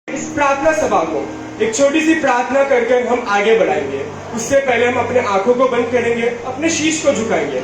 इस प्रार्थना सभा को एक छोटी सी प्रार्थना कर हम आगे बढ़ाएंगे। उससे पहले हम अपने आंखों को बंद करेंगे, अपने शीश को झुकाएंगे।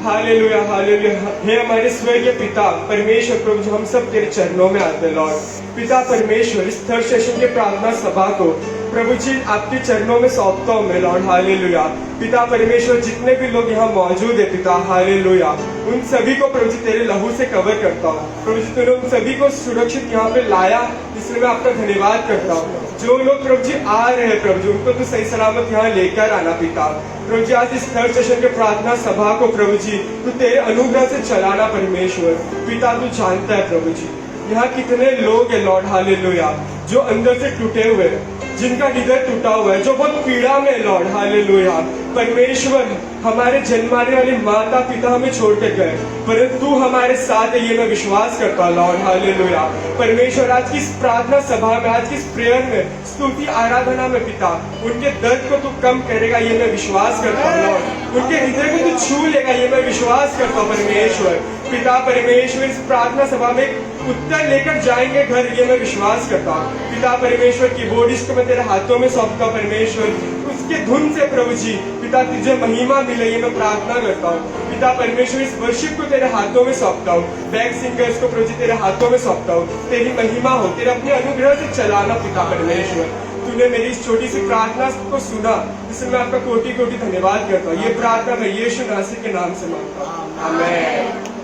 Hallelujah hallelujah. हे हमारे स्वर्गीय पिता परमेश्वर, प्रभु जी हम सब तेरे चरणों में आते हैं लॉर्ड। पिता परमेश्वर, इस थर्ड सेशन के प्रार्थना सभा को प्रभु जी आपके चरणों में सौंपता हूँ मैं लॉर्ड। हालेलुया। पिता परमेश्वर, जितने भी लोग यहाँ मौजूद है पिता, हालेलुया, उन सभी को प्रभु जी तेरे लहू से कवर करता हूँ। प्रभु जी तूने उन सभी को सुरक्षित यहाँ पे लाया, इसलिए मैं आपका धन्यवाद करता हूँ। जो लोग प्रभु जी आ रहे हैं प्रभु जी, उनको तो सही सलामत यहाँ लेकर आना पिता। प्रभु जी आज इस थर्ड सेशन के प्रार्थना सभा को प्रभु जी तू तेरे अनुग्रह से चलाना परमेश्वर। पिता तू जानता है प्रभु जी यहाँ कितने लोग हैं लॉर्ड, हालेलुया, जो अंदर से टूटे हुए हैं, जिनका हृदय टूटा हुआ है, जो बहुत पीड़ा में लॉर्ड, हालेलुया। परमेश्वर, हमारे जन्माने वाले माता पिता हमें छोड़ के गए, परंतु तू हमारे साथ है ये मैं विश्वास करता लॉर्ड, हालेलुया। परमेश्वर आज की इस प्रार्थना सभा में, आज की इस प्रेयर में, स्तुति आराधना में पिता उनके दर्द को तू कम करेगा ये मैं विश्वास करता हूँ लॉर्ड। उनके हृदय को तू छू लेगा ये मैं विश्वास करता हूँ परमेश्वर। पिता परमेश्वर, इस प्रार्थना सभा में उत्तर लेकर जाएंगे घर, ये मैं विश्वास करता हूँ। पिता परमेश्वर, कीबोर्डिस्ट को मैं तेरे हाथों में सौंपता हूँ परमेश्वर। उसके धुन से प्रभु जी पिता तुझे महिमा मिले ये मैं प्रार्थना करता हूँ। पिता परमेश्वर, इस वर्शिप को तेरे हाथों में सौंपता हूँ। बैक सिंगर्स को प्रभु जी तेरे हाथों में सौंपता हूँ। तेरी महिमा हो, तेरे अपने अनुग्रह से चलाना पिता परमेश्वर। तूने मेरी इस छोटी सी प्रार्थना को सुना, इसलिए मैं आपका कोटि कोटि धन्यवाद करता हूँ। ये प्रार्थना मैं यीशु नासरी के नाम से मांगता हूँ, आमीन।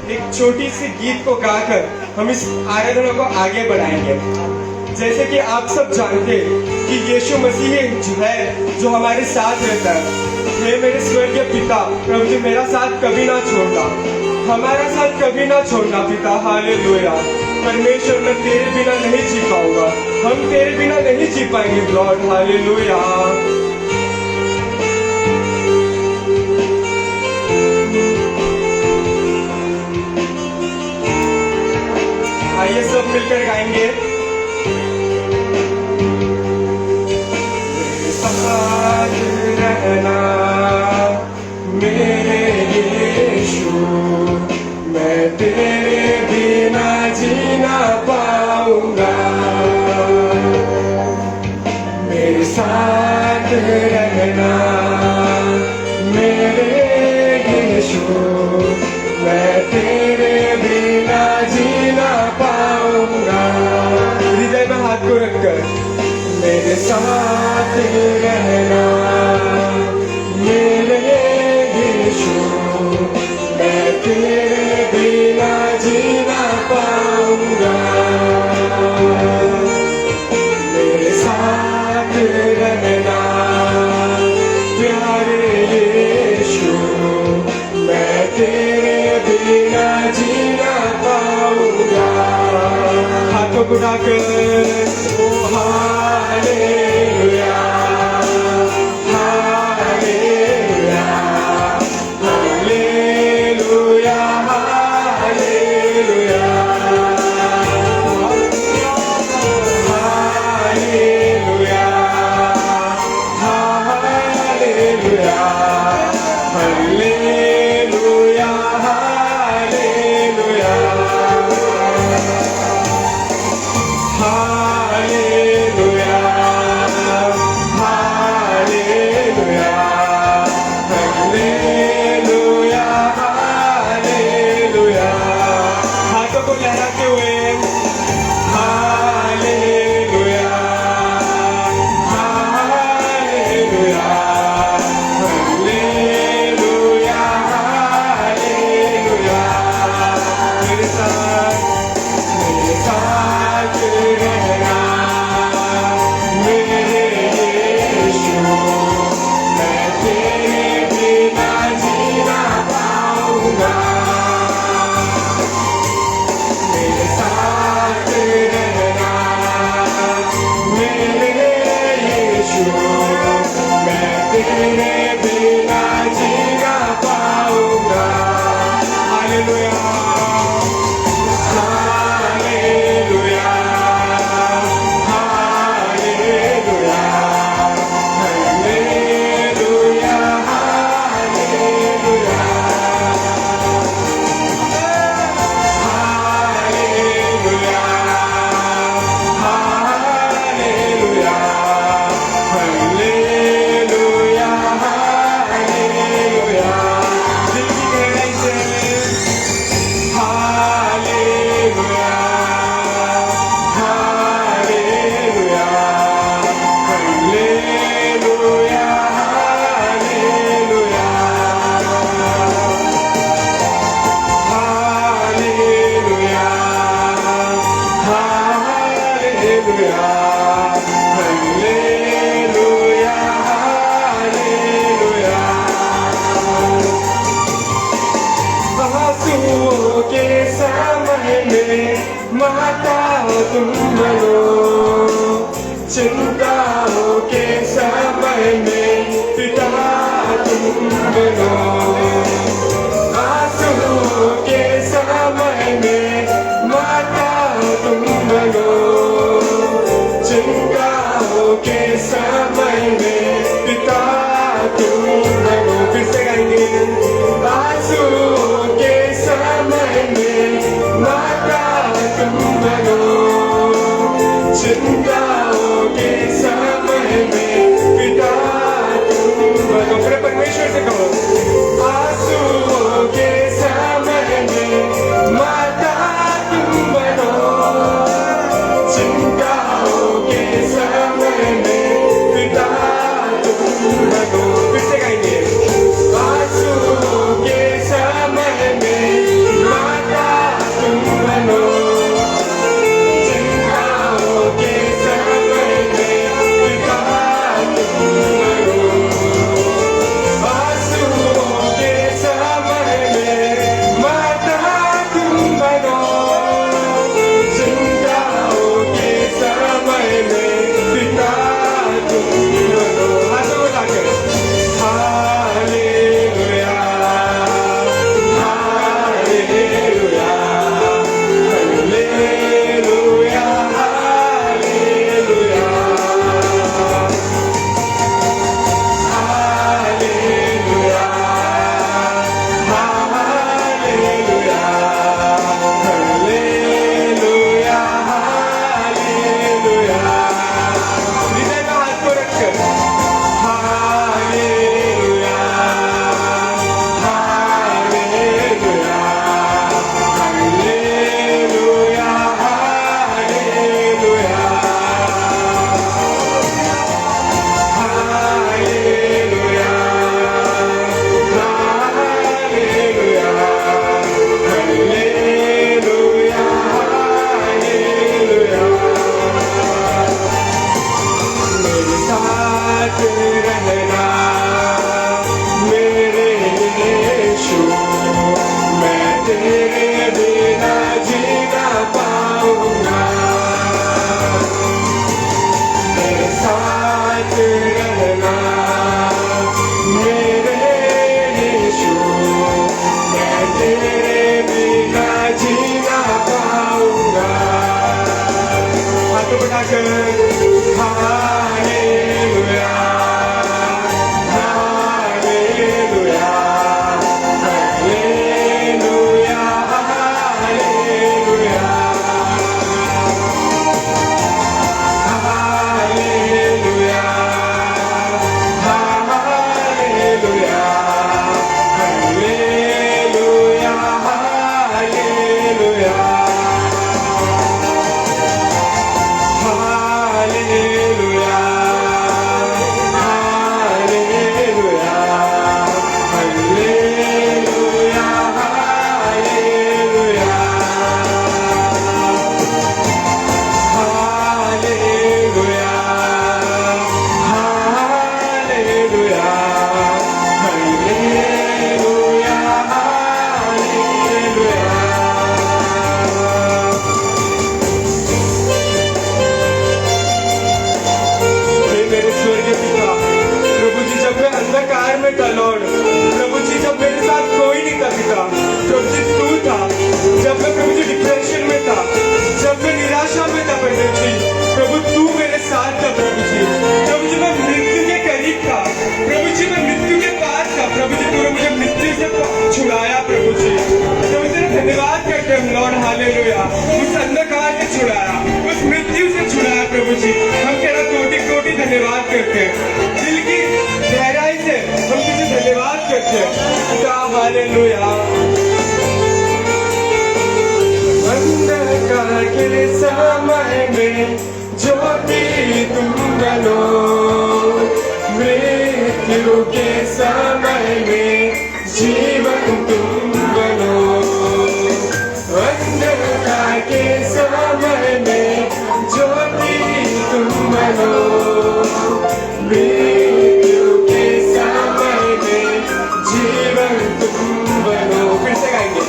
एक छोटी सी गीत को गाकर हम इस आराधना को आगे बढ़ाएंगे। जैसे कि आप सब जानते हैं कि यीशु मसीह जो है, जो हमारे साथ रहता है। हे मेरे स्वर्गीय पिता, प्रभु जी मेरा साथ कभी ना छोड़ना, हमारा साथ कभी ना छोड़ना पिता, हालेलुया। परमेश्वर, मैं तेरे बिना नहीं जी पाऊंगा, हम तेरे बिना नहीं जी पाएंगे लॉर्ड, हालेलुया। आइए सब मिलकर गाएंगे। साथ रहना मेरे यीशु, मैं तेरे बिना जी ना पाऊंगा। मेरे साथ रहना मेरे यीशु, मैं तेरे बिना जी ना पाऊंगा। हृदय में हाथ को रखकर मेरे साथ रहना मेरे यीशु, मैं तेरे बिना जी ना पाऊंगा। मेरे साथ रहना प्यारे यीशु, मैं तेरे बिना जी ना पाऊंगा। हाथों को उठाकर ओ hallelujah hallelujah hallelujah hallelujah hallelujah hallelujah hallelujah hallelujah hallelujah. आंसुओं के समय में माता तुम बनो, चिंताओं के समय में पिता तुम बनो, आंसुओं के समय में माता तुम बनो, चिंताओं के समय में पिता तुम बनो। फिर से गाएंगे, आंसुओं के समय में माता तुम बनो, चिंताओं के समय में पिता तुम बनो। फिर परमेश्वर से कहो, आंसुओं के समय में माता तुम बनो, चिंताओं के समय में पिता तुम बनो। फिर से गाएंगे, आंसुओं के समय में माता तुम बनो, चिंताओं के समय में पिता तुम बनो, आंसुओं के समय में माता तुम बनो, चिंताओं के समय में पिता तुम बनो। हाथों को उठाकर hallelujah, hallelujah, hallelujah, hallelujah, hallelujah, hallelujah, hallelujah, hallelujah. हृदय में हाथ को रखकर hallelujah, hallelujah, hallelujah, hallelujah, hallelujah, hallelujah, hallelujah, hallelujah. मेरे साथ रहना मेरे यीशु, मैं तेरे बिना जीना पाऊंगा। मेरे साथ रहना मेरे यीशु, मैं तेरे बिना जीना पाऊंगा। हाथों बढ़ाकर hallelujah, hallelujah, hallelujah, hallelujah, hallelujah, hallelujah, hallelujah, hallelujah, hallelujah, hallelujah, hallelujah, hallelujah, hallelujah, hallelujah, hallelujah, hallelujah. हे मेरे स्वर्गीय पिता, प्रभु जी जब मैं अंधकार में था लॉर्ड, प्रभु जी जब मेरे साथ कोई नहीं था पिता, प्रभु जी तू था। जब मैं प्रभु जी डिप्रेशन में था, जब मैं निराशा में था प्रभु जी, प्रभु तू मेरे साथ था प्रभु जी। प्रभु जी मैं मृत्यु के करीब था, प्रभु जी मैं मृत्यु के पास था, प्रभु जी तूने मुझे मृत्यु से छुड़ाया प्रभु जी। प्रभु तेरा धन्यवाद करते हैं लॉर्ड, हालेलुया। उस अंधकार से छुड़ाया, उस मृत्यु से छुड़ाया प्रभु जी। हम तेरा कोटि कोटि धन्यवाद करते हैं, दिल की गहराई से हम तुझे धन्यवाद करते हैं पिता, हालेलुया। अंधकार के समय में ज्योति तुम बनो, मृत्यु के समय में जीवन तुम बनो, अंधकार के समय में ज्योति तुम बनो, मृत्यु के समय में जीवन तुम बनो। फिर से गाएंगे,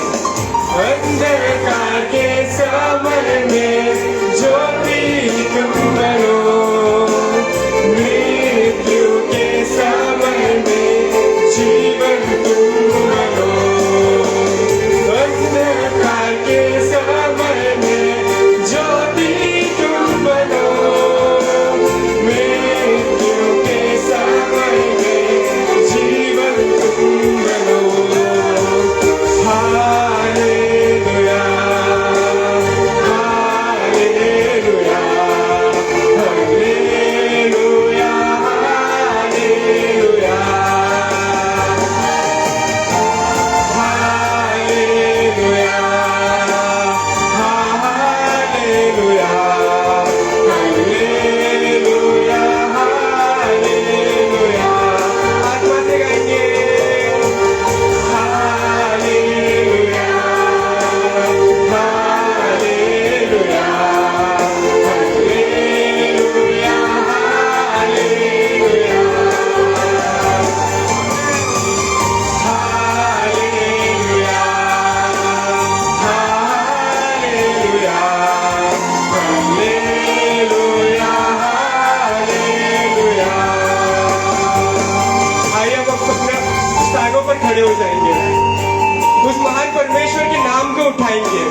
उठाएंगे।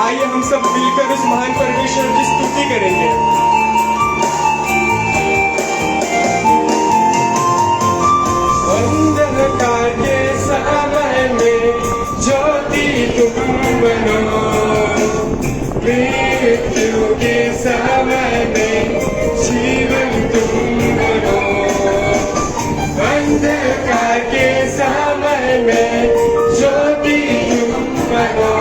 आइए हम सब मिलकर उस महान परमेश्वर की स्तुति करेंगे। अंधकार के समय में ज्योति तुम बनो, मृत्यु के समय में जीवन तुम बनो। अंधकार के समय में ज्योति तुम बनो,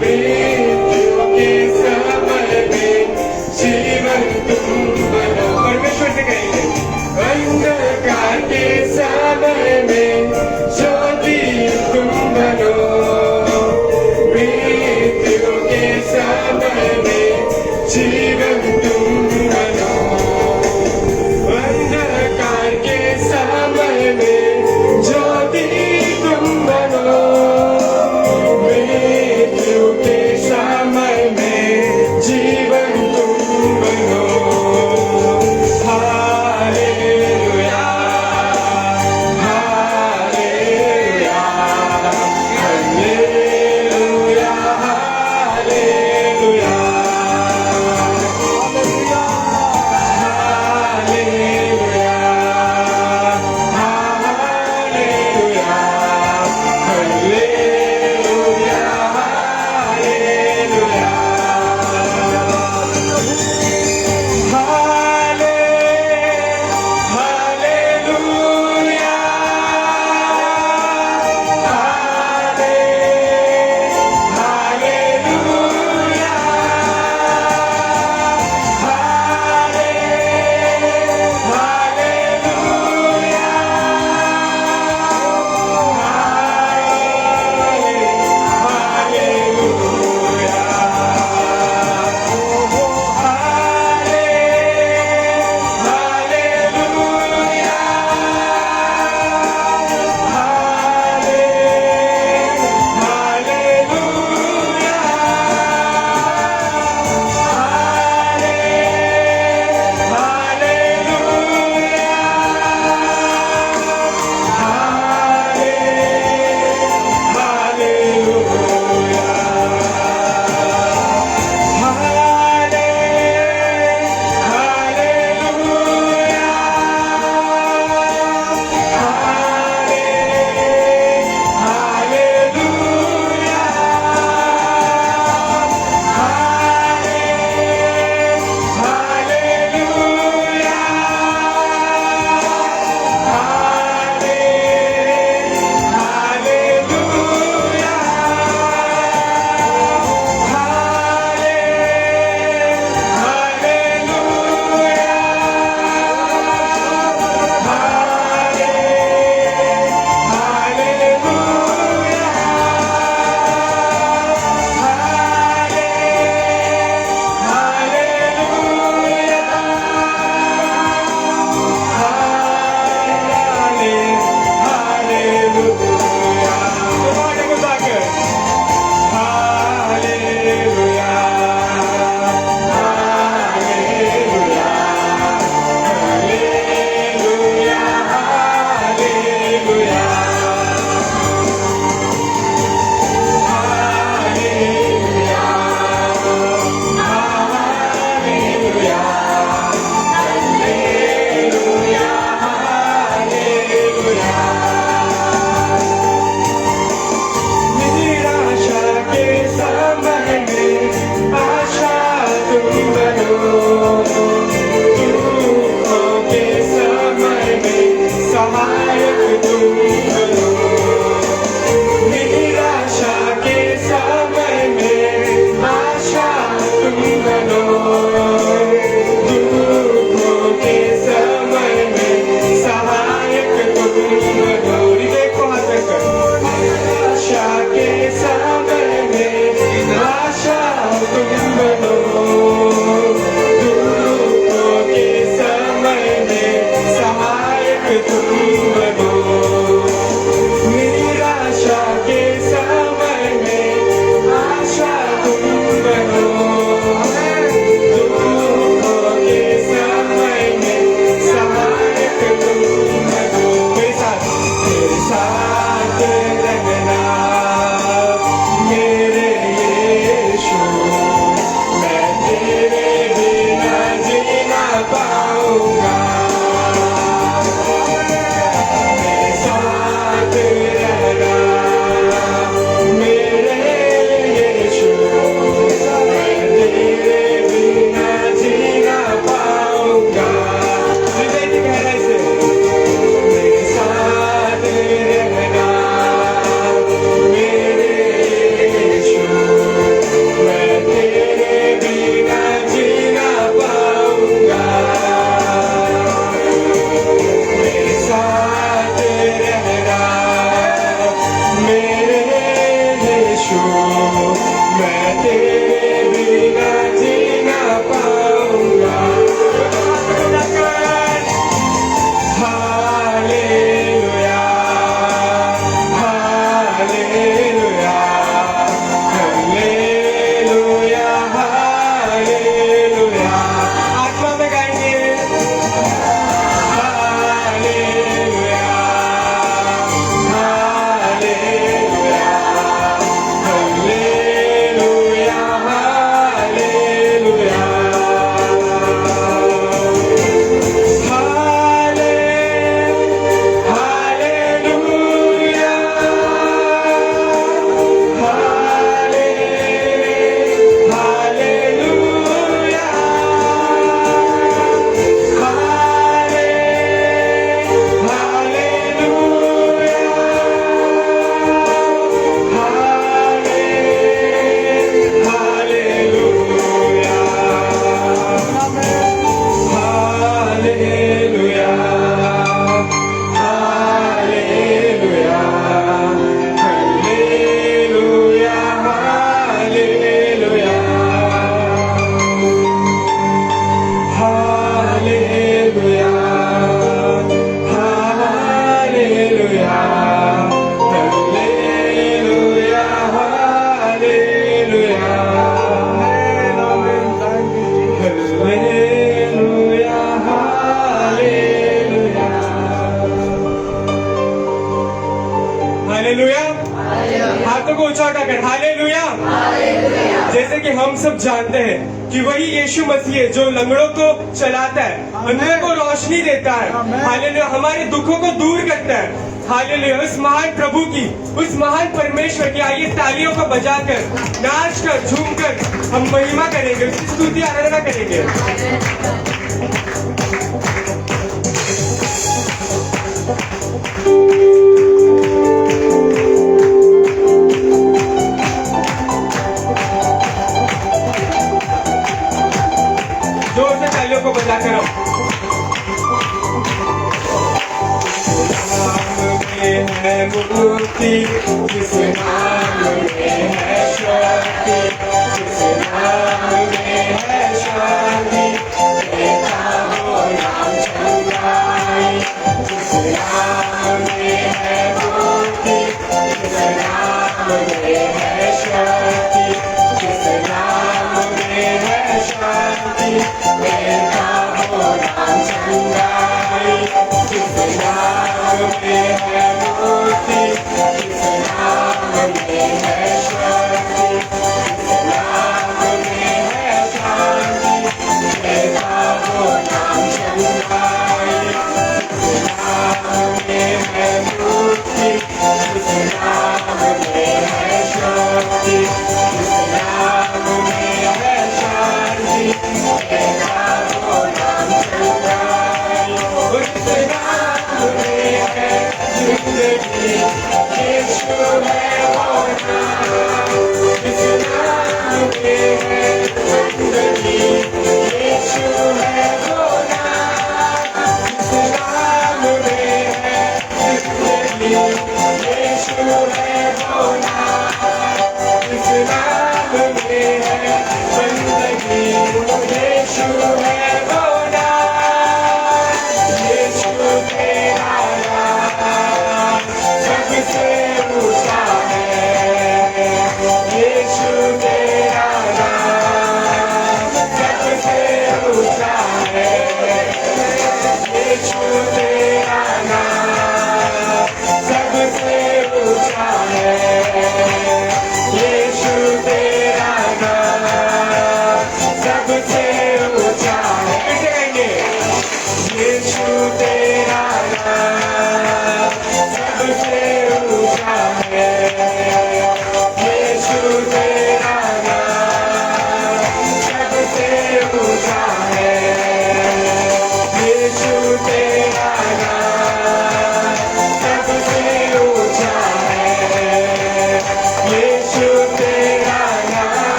मृत्यु के समय में जीवन तुम बनो। परमेश्वर से कहेंगे, अंधकार के समय में ज्योति तुम बनो, मृत्यु के समय में जीवन यीशु मैं तेरे बिना जी ना पाऊंगा हालेलुया हालेलुया हालेलुया हालेलुया आत्मा में गाएंगे hallelujah hallelujah hallelujah hallelujah hallelujah हाथों को ऊंचा उठाकर हालेलुया जैसे कि हम सब जानते हैं कि वही यीशु मसीह है जो लंगड़ों को चलाता है अंधे को रोशनी देता है हालेलुया हमारे दुखों को दूर करता है हालेलुया उस महान प्रभु की उस महान परमेश्वर की आइए तालियों को बजाकर नाच कर झूम कर हम महिमा करेंगे उसकी स्तुति आराधना करेंगे जोर से तालियों को बजाकर हम है मुक्ति जिस नाम में है शक्ति जिस नाम में है शांति देता हो नाम चंगाई जिस नाम में है मुक्ति जिस नाम में है शक्ति जिस नाम में है शांति देता हो नाम चंगाई जिस नाम में है मुक्ति जिस नाम में है शक्ति जिस नाम में है शांति देता हो नाम चंगाई जिस नाम में है मुक्ति जिस नाम में है शक्ति जिस नाम में है शांति देता हो नाम चंगाई उस नाम में है जिंदगी यीशु है वो नाम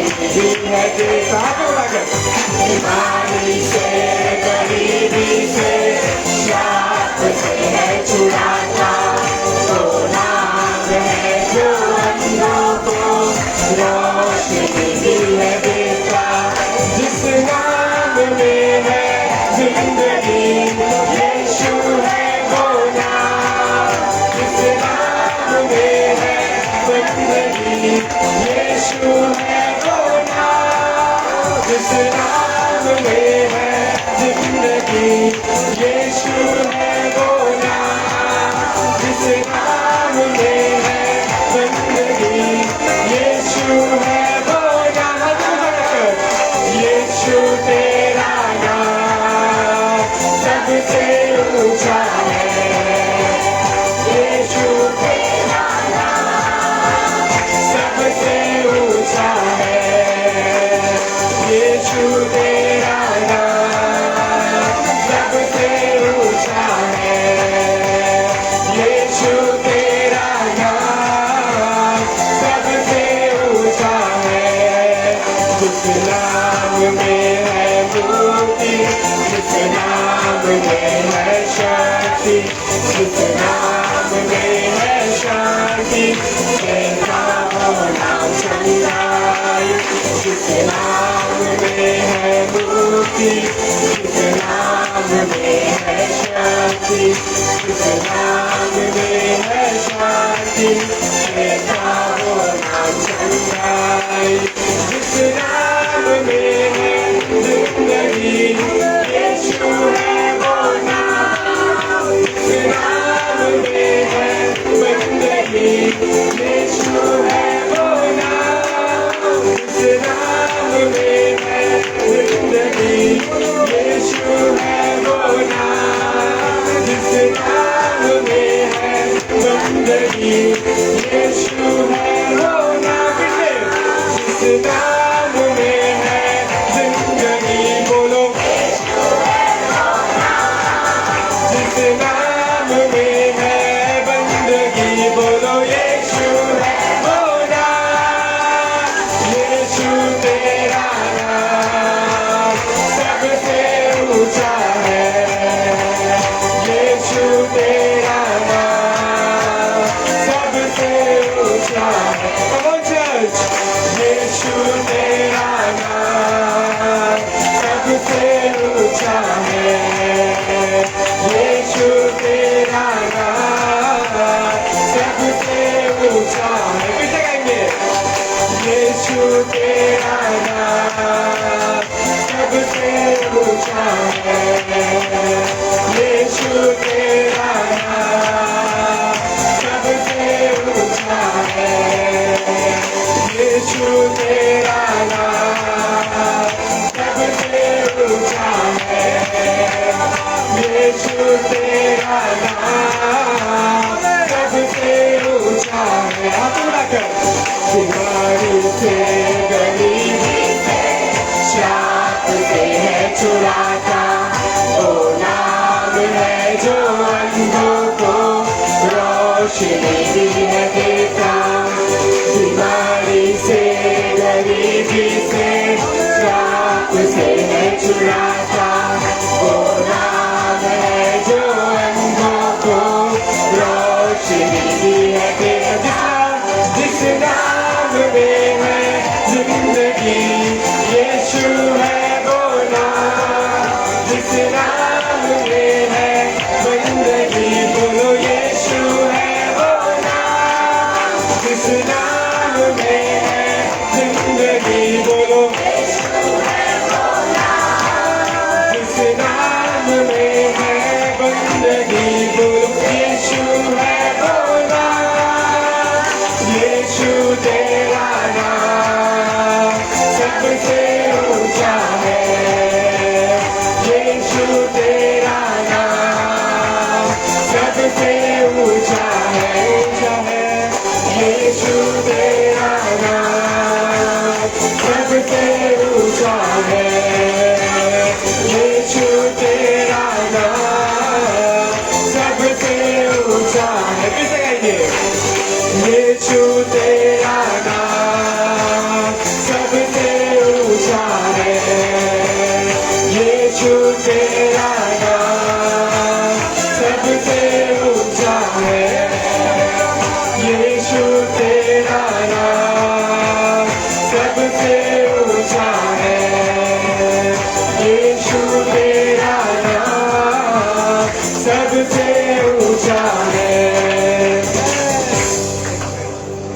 गरीबी है देता। हाथ उठाकर बीमारी से गरीबी से शाप से है छुड़ाता, वो नाम है जो अंधों को रोशनी दी है देता। जिस नाम में है जिंदगी यीशु है वो नाम। जिस नाम में है जिंदगी यीशु है वो नाम। जिस नाम में है जिंदगी यीशु है वो नाम। जिस नाम में है जिंदगी यीशु है वो नाम। हाथ उठाकर यीशु तेरा नाम सबसे ऊंचा है। यीशु तेरा नाम सबसे ऊंचा है। यीशु तेरा नाम सबसे ऊंचा है। यीशु तेरा नाम सबसे ऊंचा है। जिस नाम में है मुक्ति, जिस नाम में है शक्ति, जिस नाम में है शांति, तेरा वो नाम चंगाई। जिस नाम में है मुक्ति, जिस नाम में है शक्ति, जिस नाम में है शांति, तेरा वो नाम चंगाई। जिस नाम में है जिंदगी यीशु है वो नाम। जिस नाम में है जिंदगी यीशु है वो नाम। जिस नाम में है जिंदगी यीशु है वो नाम। जिस नाम में है जिंदगी यीशु है वो नाम। जिस नाम में है जिंदगी बोलो जिस नाम में है बंदगी बोलो यीशु है वो नाम। यीशु तेरा नाम सबसे ऊंचा है। यीशु तेरा नाम सबसे ऊंचा है। Come on church, यीशु तेरा नाम सबसे ऊंचा है। यीशु तेरा नाम सबसे ऊंचा है। फिर से गाएंगे यीशु तेरा नाम सबसे ऊंचा है। यीशु तेरा नाम सबसे ऊंचा है। यीशु तेरा नाम सबसे ऊंचा है। यीशु तेरा नाम सबसे ऊंचा है। हाथ उठाकर बीमारी से गरीबी से शाप से है छुड़ाता, वो नाम है जो अंधों को रोशनी दी है देता। बीमारी से गरीबी से शाप से है छुड़ाता, वो नाम है जो अंधों को रोशनी दी है देता। जिस नाम में है जिंदगी यीशु है वो नाम। जिस नाम में है जिंदगी बोलो यीशु है वो नाम। जिस नाम में है जिंदगी बोलो यीशु है वो नाम। जिस नाम में है जिंदगी बोलो यीशु है वो नाम। यीशु तेरा नाम सबसे ऊंचा है। यीशु तेरा नाम सबसे ऊंचा है। ऊंचा है यीशु तेरा नाम सबसे ऊंचा है। यीशु तेरा नाम सबसे ऊंचा है। फिर से गाइए यीशु तेरा नाम सबसे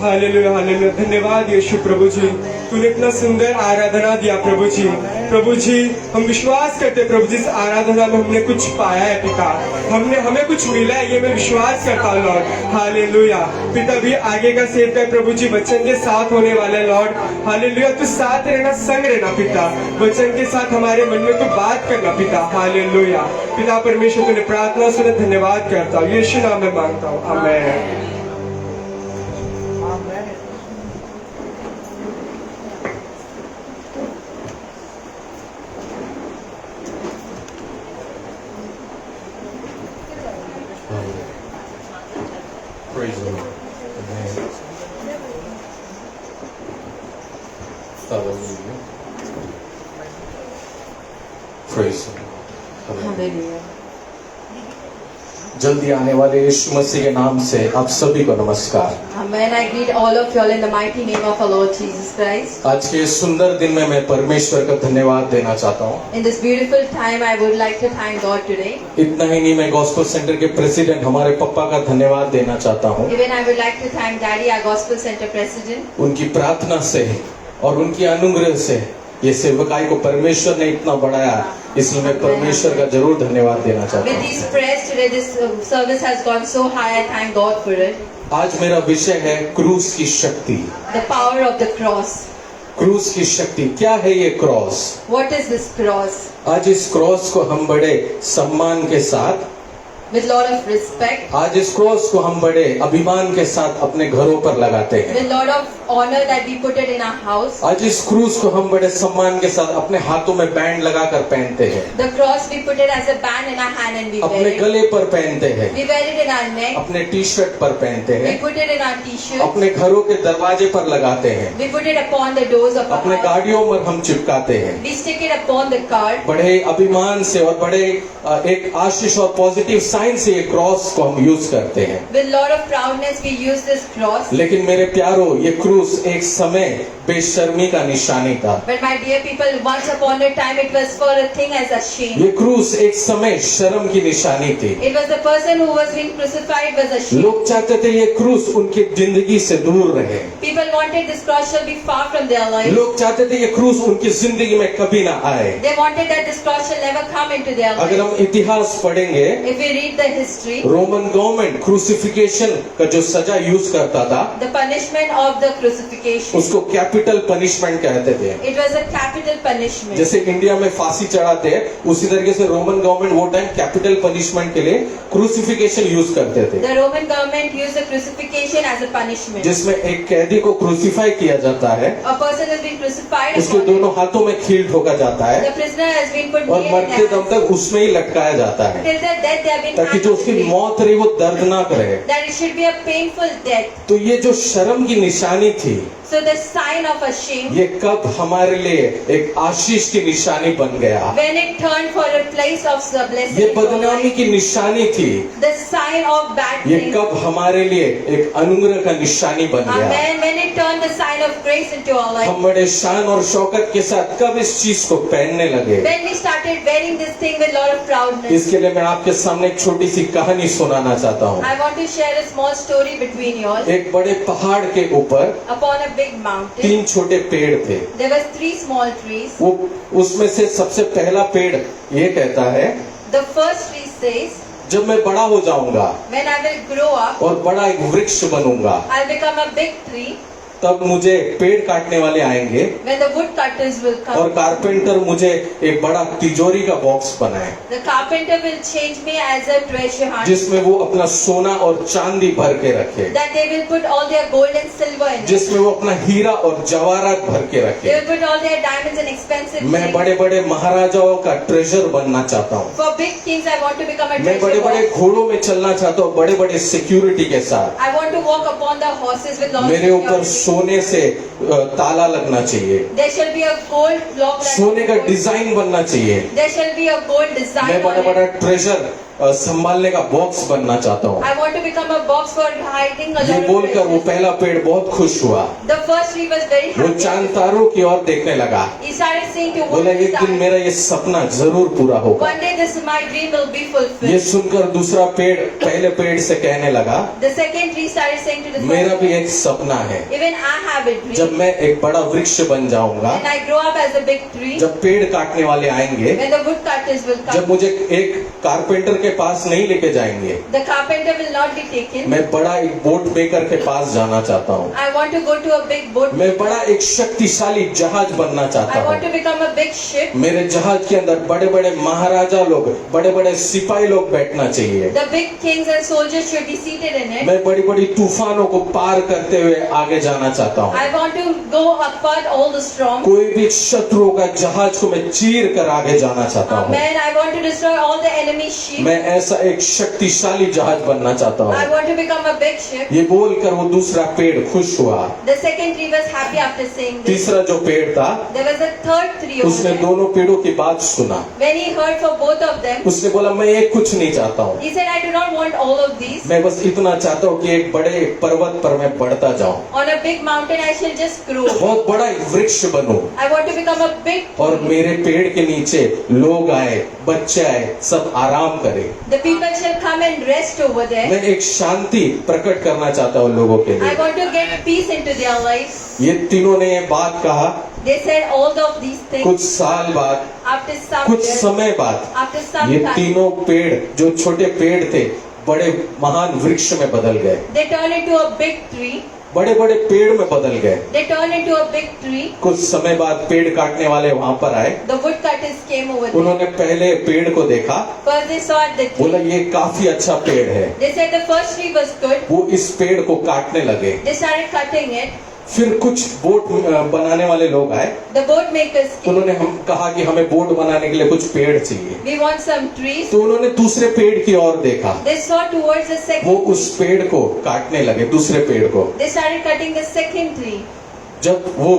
हालेलुया हालेलुया। धन्यवाद यीशु प्रभु जी, तूने इतना सुंदर आराधना दिया प्रभु जी। प्रभु जी हम विश्वास करते प्रभु जी, इस आराधना में हमने कुछ पाया है पिता, हमें कुछ मिला है, ये मैं विश्वास करता हूँ लॉर्ड। हालेलुया पिता, भी आगे का सेवक है प्रभु जी, वचन के साथ होने वाला है लॉर्ड। हालेलुया, तू साथ रहना, संग रहना पिता, वचन के साथ हमारे मन में तू बात करना पिता। हालेलुया पिता परमेश्वर, तूने प्रार्थना सुने, धन्यवाद करता हूँ, यीशु नाम में मांगता हूँ, आमीन। Praise the Lord. Amen. Hallelujah. Praise the Lord. Hallelujah. जल्दी आने वाले यीशु मसीह के नाम से आप सभी को नमस्कार। Amen. I greet all of you all in the mighty name of our Lord Jesus Christ. आज के इस सुंदर दिन में मैं परमेश्वर का धन्यवाद देना चाहता हूँ। In this beautiful time, I would like to thank God today. इतना ही नहीं, मैं गॉस्पेल सेंटर के प्रेसिडेंट हमारे पप्पा का धन्यवाद देना चाहता हूँ। Even I would like to thank Daddy, our Gospel Center President. उनकी प्रार्थना से और उनकी अनुग्रह से ये सेवकाई को परमेश्वर ने इतना बढ़ाया, इसलिए मैं परमेश्वर का जरूर धन्यवाद देना चाहता With हूँ। these prayers today, this service has gone so high. I thank God for it. आज मेरा विषय है क्रूस की शक्ति। The power of the cross. क्रूस की शक्ति क्या है? ये cross. What is this cross? आज इस क्रॉस को हम बड़े सम्मान के साथ, With lot of respect, आज इस क्रॉस को हम बड़े अभिमान के साथ अपने घरों पर लगाते हैं। with lot of honor that we put it in our house. आज इस क्रूस को हम बड़े सम्मान के साथ अपने हाथों में बैंड लगाकर पहनते हैं, The cross we put it as a band in our hand and we wear अपने it. गले पर पहनते हैं, We wear it in our neck. अपने टी शर्ट पर पहनते We हैं, put it in our t-shirt. अपने घरों के दरवाजे पर लगाते हैं, We put it upon the doors of our अपने house. गाड़ियों पर हम चिपकाते हैं। We stick it upon the car. बड़े अभिमान से और बड़े एक आशीष और पॉजिटिव साइन से ये क्रॉस को हम यूज करते हैं। With lot of proudness we use this cross. लेकिन मेरे प्यारो, ये क्रूस एक समय बेशर्मी का निशानी था। But my dear people, once upon a time it was for a thing as a shame. ये क्रूस एक समय शर्म की निशानी थी। It was the person who was being crucified was a shame. लोग चाहते थे ये क्रूस उनकी जिंदगी से दूर रहे। People wanted this cross shall be far from their life. लोग चाहते थे ये क्रूस उनकी जिंदगी में कभी ना आए। They wanted that this cross shall never come into their अगर life. हम इतिहास पढ़ेंगे, If we read the history, Roman government crucifixion का जो सजा यूज करता था, the punishment of the crucifixion, उसको कैपिटल पनिशमेंट कहते थे। it was a capital punishment. जैसे इंडिया में फांसी चढ़ाते हैं, उसी तरीके से रोमन गवर्नमेंट वो टाइम कैपिटल पनिशमेंट के लिए क्रूसिफिकेशन यूज करते थे, The Roman government used the crucifixion as a punishment. जिसमें एक कैदी को क्रूसिफाई किया जाता है, A person has been crucified उसके upon दोनों हाथों में खील ठोका जाता है The prisoner has been put और nail in मरते दम hands. तक उसमें ही लटकाया जाता है, Till the death they have been ताकि जो hanged उसकी to the मौत रही वो दर्दनाक रहे। that it should be a painful death. तो ये जो शर्म की निशानी थी, So the sign of a shame, ये कब हमारे लिए एक आशीष की निशानी बन गया। when it turned for a place of blessing, ये in our बदनामी life, की निशानी थी, the sign of bad ये things. कब हमारे लिए एक अनुग्रह का निशानी बन गया। Amen. When it turned the sign of grace into our life. हम बड़े शान और शौकत के साथ कब इस चीज को पहनने लगे। When we started wearing this thing with lot of proudness. इसके लिए मैं आपके सामने एक छोटी सी कहानी सुनाना चाहता हूँ। I want to share a small story between you all. एक बड़े पहाड़ के ऊपर Upon a big mountain, 3 छोटे पेड़ थे। there were 3 small trees. वो उसमें से सबसे पहला पेड़ ये कहता है, The first tree says, जब मैं बड़ा हो जाऊंगा when I will grow up, और बड़ा एक वृक्ष बनूंगा, I'll become a big tree. तब मुझे पेड़ काटने वाले आएंगे When the woodcutters will और come, कारपेंटर मुझे एक बड़ा तिजोरी का बॉक्स बनाए, the carpenter will change me as a treasure hunt. जिसमें वो अपना सोना और चांदी भर के रखे, That they will put all their gold and silver in it. जिसमें वो अपना हीरा और जवाहरात भर के They रखे। will put all their diamonds and expensive मैं things. बड़े बड़े महाराजाओं का ट्रेजर बनना चाहता हूँ। For big things, I want to become a मैं बड़े treasure बड़े box. घोड़ों में चलना चाहता हूँ, बड़े बड़े सिक्योरिटी के साथ। I want to walk upon the horses with lots of मेरे ऊपर security. सोने से ताला लगना चाहिए, There shall be a gold lock. that सोने का gold- डिजाइन बनना चाहिए। There shall be a gold design मैं बड़ा on बड़ा it. ट्रेजर संभालने का बॉक्स बनना चाहता हूँ। I want to become a box for hiding a ये lot of बोलकर वो treasures. पहला पेड़ बहुत खुश हुआ। The first tree was very वो happy. चांद तारों की ओर देखने लगा। He started saying to बोला one एक दिन star, मेरा ये सपना जरूर पूरा होगा। one day this my dream will be ये fulfilled. सुनकर दूसरा पेड़ पहले पेड़ से कहने लगा, The second tree started saying to the मेरा first भी one, एक सपना है, even I have a जब dream. मैं एक बड़ा वृक्ष बन जाऊंगा, When I grow up as a big tree, जब पेड़ काटने वाले आएंगे, when the woodcutters will जब come, मुझे एक कारपेंटर के पास नहीं लेके जाएंगे, the carpenter will not be taken. मैं बड़ा एक बोट मेकर के पास जाना चाहता हूँ। I want to go to a big boat. मैं बड़ा एक शक्तिशाली जहाज बनना चाहता I want to हूँ। become a big ship. मेरे जहाज के अंदर बड़े बड़े महाराजा लोग, बड़े बड़े सिपाही लोग बैठना चाहिए। The big kings and soldiers should be seated in it. मैं बड़ी बड़ी तूफानों को पार करते हुए आगे जाना चाहता हूँ। I want to go apart all the storms. कोई भी शत्रुओं का जहाज को मैं चीर कर आगे जाना चाहता हूँ। Amen. I want to destroy all the enemy ships. मैं ऐसा एक शक्तिशाली जहाज बनना चाहता I हूँ। want to become a big ship. ये बोलकर वो दूसरा पेड़ खुश हुआ। The second tree was happy after saying this. तीसरा जो पेड़ था, There was a third tree over उसने there. दोनों पेड़ों की बात सुना। When he heard for both of them, उसने बोला मैं ये कुछ नहीं चाहता हूँ, he said, I do not want all of these. मैं बस इतना चाहता हूँ कि एक बड़े पर्वत पर मैं बढ़ता जाऊँ, On a big mountain I shall just grow. बहुत बड़ा एक वृक्ष बनूं, I want to become a big और tree. मेरे पेड़ के नीचे लोग आए, बच्चे आए, सब आराम करें। The people shall come and rest over there. मैं एक शांति प्रकट करना चाहता हूँ लोगों के I लिए। want to get peace into their lives. ये तीनों ने ये बात कहा। They said all of these things. कुछ साल बाद, After some कुछ years, समय बाद, after some ये time, तीनों पेड़ जो छोटे पेड़ थे, बड़े महान वृक्ष में बदल गए, they turned into a big tree. बड़े बड़े पेड़ में बदल गए। They turned into a big tree. कुछ समय बाद पेड़ काटने वाले वहां पर आए। The woodcutters came over there. उन्होंने पहले पेड़ को देखा, First they saw the बोला tree. ये काफी अच्छा पेड़ है। They said the first tree was good. वो इस पेड़ को काटने लगे। They started cutting it. फिर कुछ बोट बनाने वाले लोग आए। The boat makers came. उन्होंने हम कहा कि हमें बोट बनाने के लिए कुछ पेड़ चाहिए। We want some trees. तो उन्होंने दूसरे पेड़ की ओर देखा, They saw towards the वो second. उस पेड़ को काटने लगे, दूसरे पेड़ को। They started cutting the second tree. जब वो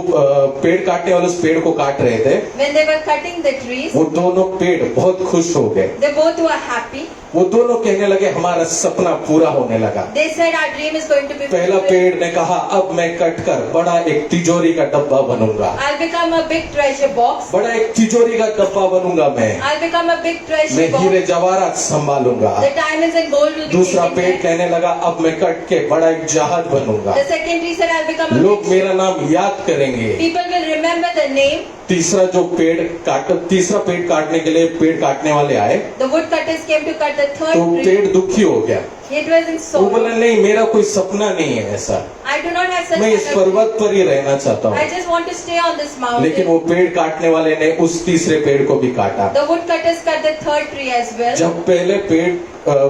पेड़ काटने वाले उस पेड़ को काट रहे थे, When they were cutting the trees, वो दोनों पेड़ बहुत खुश हो गए। they both were happy. वो दोनों कहने लगे हमारा सपना पूरा होने लगा। They said our dream is going to be पहला fulfilled. पेड़ ने कहा अब मैं कट कर बड़ा एक तिजोरी का डब्बा बनूंगा, I'll become a big treasure box. बड़ा एक तिजोरी का डब्बा बनूंगा मैं I'll become a big treasure मैं box. हीरे जवाहरात संभालूंगा। The diamonds and gold will be दूसरा taken पेड़ there. कहने लगा अब मैं कट के बड़ा एक जहाज बनूंगा, The second tree said I'll become a लोग big. मेरा नाम याद करेंगे। People will remember the name. तीसरा पेड़ काटने के लिए पेड़ काटने वाले आए, The woodcutters came to cut the third तो tree. पेड़ दुखी हो गया। It was in वो sorrow. बोला नहीं मेरा कोई सपना नहीं है ऐसा, I do not have such मैं इस kind of पर्वत पर ही रहना चाहता dream. I हूँ। just want to stay on this लेकिन mountain. वो पेड़ काटने वाले ने उस तीसरे पेड़ को भी काटा। The woodcutters cut the third tree as well. जब पहले पेड़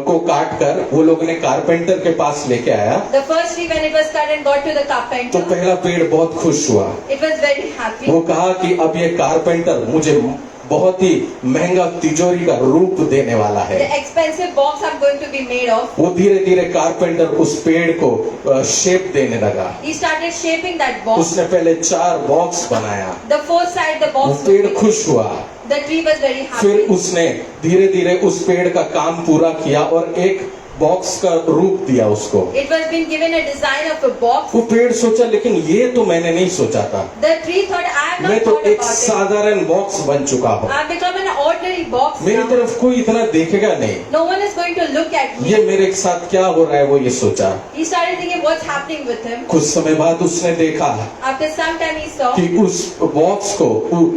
को काट कर वो लोग ने कारपेंटर के पास लेके आया, The first tree when it was cut and got to the तो carpenter, पहला पेड़ बहुत खुश हुआ। it was very happy. वो कहा कि अब ये कारपेंटर मुझे बहुत ही महंगा तिजोरी का रूप देने वाला The है। expensive box I'm going to be made of. वो धीरे धीरे कारपेंटर उस पेड़ को शेप देने लगा। He started shaping that box. उसने पहले 4 बॉक्स बनाया। The fourth side the वो box. पेड़ खुश हुआ। The tree was very फिर happy. उसने धीरे धीरे उस पेड़ का काम पूरा किया और एक बॉक्स का रूप दिया उसको। It was being given a design of a box. वो पेड़ सोचा लेकिन ये तो मैंने नहीं सोचा था, The tree thought I have मैं not तो thought एक about it. साधारण बॉक्स बन चुका हूँ, I've become an ordinary box मेरी now. तरफ कोई इतना देखेगा नहीं, No one is going to look at me. ये मेरे साथ क्या हो रहा है वो ये सोचा। He started thinking what's happening with him. कुछ समय बाद उसने देखा After some time he saw कि उस बॉक्स को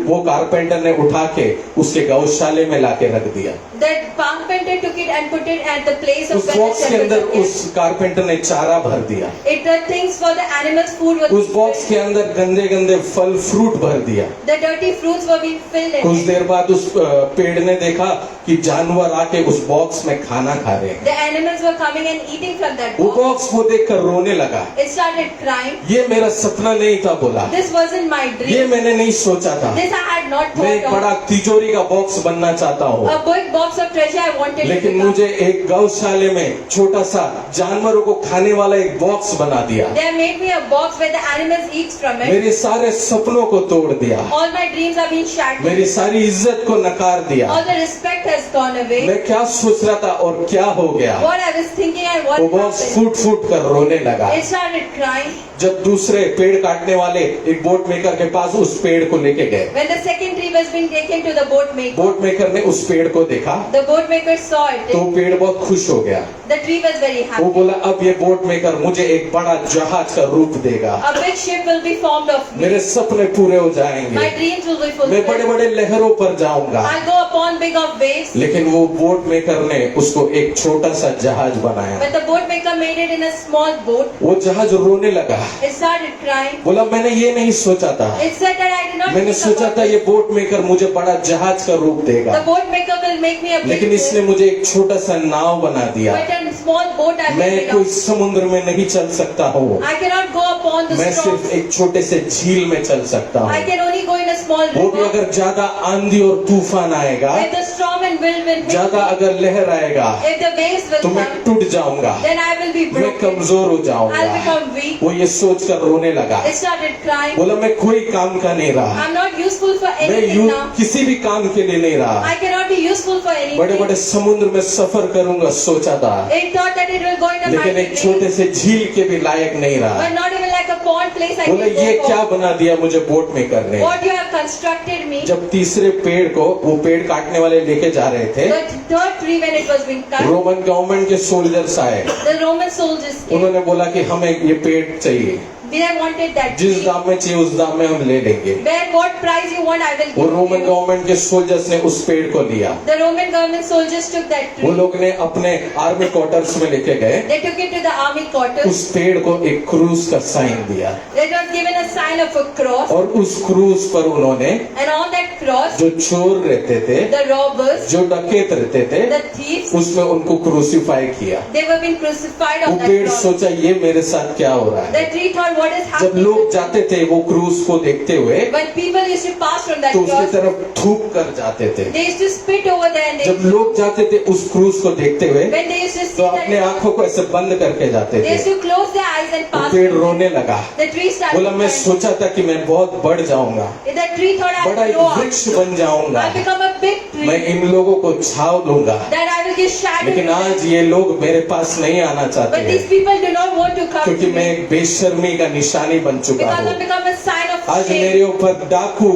वो कारपेंटर ने उठा के उसके गौशाले में लाके रख दिया। that carpenter took it and put it at the place of उस where the बॉक्स के shepherds अंदर were उस कारपेंटर ने चारा भर दिया। kept. It the things for the animals food was उस बॉक्स के अंदर गंदे गंदे फल फ्रूट भर दिया। the dirty fruits were being filled in कुछ it. देर बाद उस पेड़ ने देखा कि जानवर आके उस बॉक्स में खाना खा रहे हैं। The animals were coming and eating from that वो box. बॉक्स को देखकर रोने लगा। It started crying. ये मेरा सपना नहीं था, बोला This wasn't my ये dream. मैंने नहीं सोचा था, This I had not मैं एक thought बड़ा of. तिजोरी का बॉक्स बनना चाहता हूँ, A big box of treasure I wanted to लेकिन become. मुझे एक गौशाले में छोटा सा जानवरों को खाने वाला एक बॉक्स बना दिया। They made me a box where the animals eat from it. मेरे सारे सपनों को तोड़ दिया, All my dreams are being shattered. मेरी सारी इज्जत को नकार दिया। All the respect has gone away. मैं क्या सोच रहा था और क्या हो गया, What I was thinking and what वो बहुत happened. फूट फूट कर रोने लगा। It started crying. जब दूसरे पेड़ काटने वाले एक बोट मेकर के पास उस पेड़ को लेके गए, When the second tree was being taken to the boat maker, boat maker ने उस पेड़ को देखा the boat maker saw तो it. पेड़ बहुत खुश हो गया। The tree was very वो happy. बोला अब ये बोट मेकर मुझे एक बड़ा जहाज का रूप देगा, A big ship will be formed of me. मेरे सपने पूरे हो My जाएंगे, dreams will be मैं बड़े fulfilled. बड़े लहरों पर जाऊंगा। I'll go upon big of waves. लेकिन वो बोट मेकर ने उसको एक छोटा सा जहाज बनाया। But the boat maker made it in a small boat. वो जहाज रोने लगा, It started crying. बोला मैंने ये नहीं सोचा था, It said that I did not मैंने think सोचा about था it. ये बोट मेकर मुझे बड़ा जहाज का रूप The देगा, boat maker will make me a big लेकिन इसने ship. मुझे एक छोटा सा नाव बना दिया। But a small boat I मैं made कोई it of. समुद्र में नहीं चल सकता हूँ, I cannot go upon the मैं सिर्फ storms. एक छोटे से झील में चल सकता I हूँ। can only go in a small वो भी river. अगर ज्यादा आंधी और तूफान आएगा, If the storm and wind will hit ज्यादा me, अगर लहर आएगा if the waves will तो मैं come, टूट जाऊंगा, then I will be मैं broken. कमजोर हो I'll जाऊंगा। become weak. वो ये सोच कर रोने लगा, It started crying. बोला मैं कोई काम का नहीं रहा, I'm not useful for मैं anything now. किसी भी काम के लिए नहीं रहा। I cannot be useful for बड़े anything. बड़े समुद्र में सफर करूंगा सोचा था, It thought that it will go in a लेकिन mighty एक छोटे way, से झील के भी लायक नहीं रहा। but not even like a pond place I बोले can ये go क्या for. बना दिया मुझे बोट में करने। What you have constructed me. जब तीसरे पेड़ को वो पेड़ काटने वाले लेके जा रहे थे, The third tree when it was being cut, Roman government के सोल्जर्स आए, the Roman soldiers came. उन्होंने बोला कि हमें ये पेड़ चाहिए, They wanted that जिस tree. दाम में चाहिए उस दाम में हम ले लेंगे। Where what price you want, I will वो give रोमन you. गवर्नमेंट के सोल्जर्स ने उस पेड़ को लिया, The Roman government soldiers took that वो tree. लोग ने अपने आर्मी क्वार्टर्स में लेके गए, They took it to the army quarters. उस पेड़ को एक क्रूज का साइन दिया It was given a sign of a cross. और उस क्रूज पर उन्होंने And on that cross, जो चोर रहते थे, the robbers, जो डकैत रहते थे, the thieves, उसमें उनको क्रूसीफाई किया। they were being crucified वो on that पेड़ cross. सोचा ये मेरे साथ क्या हो रहा है। The tree thought, what is जब happening? लोग जाते थे वो क्रूज को देखते हुए When people used to pass from that तो उसकी cross, तरफ थूक कर जाते थे। they used to spit over there and जब they, लोग जाते थे उस क्रूज को देखते हुए when they used to see तो that अपने cross, आंखों को ऐसे बंद करके जाते they थे। used to close their eyes and वो pass. पेड़ रोने लगा, The tree started बोला मैं crying. सोचा था कि मैं बहुत बढ़ जाऊंगा, The tree thought I बड़ा will एक grow up. वृक्ष बन जाऊंगा, I'll become a big मैं tree. इन लोगों को छाव दूंगा। That I will give shadow. लेकिन to आज them. ये लोग मेरे पास नहीं आना चाहते But these हैं people do not want to come क्योंकि to मैं me एक बेशर्मी का निशानी बन चुका because हूँ। I've become a sign of आज shame. मेरे ऊपर डाकू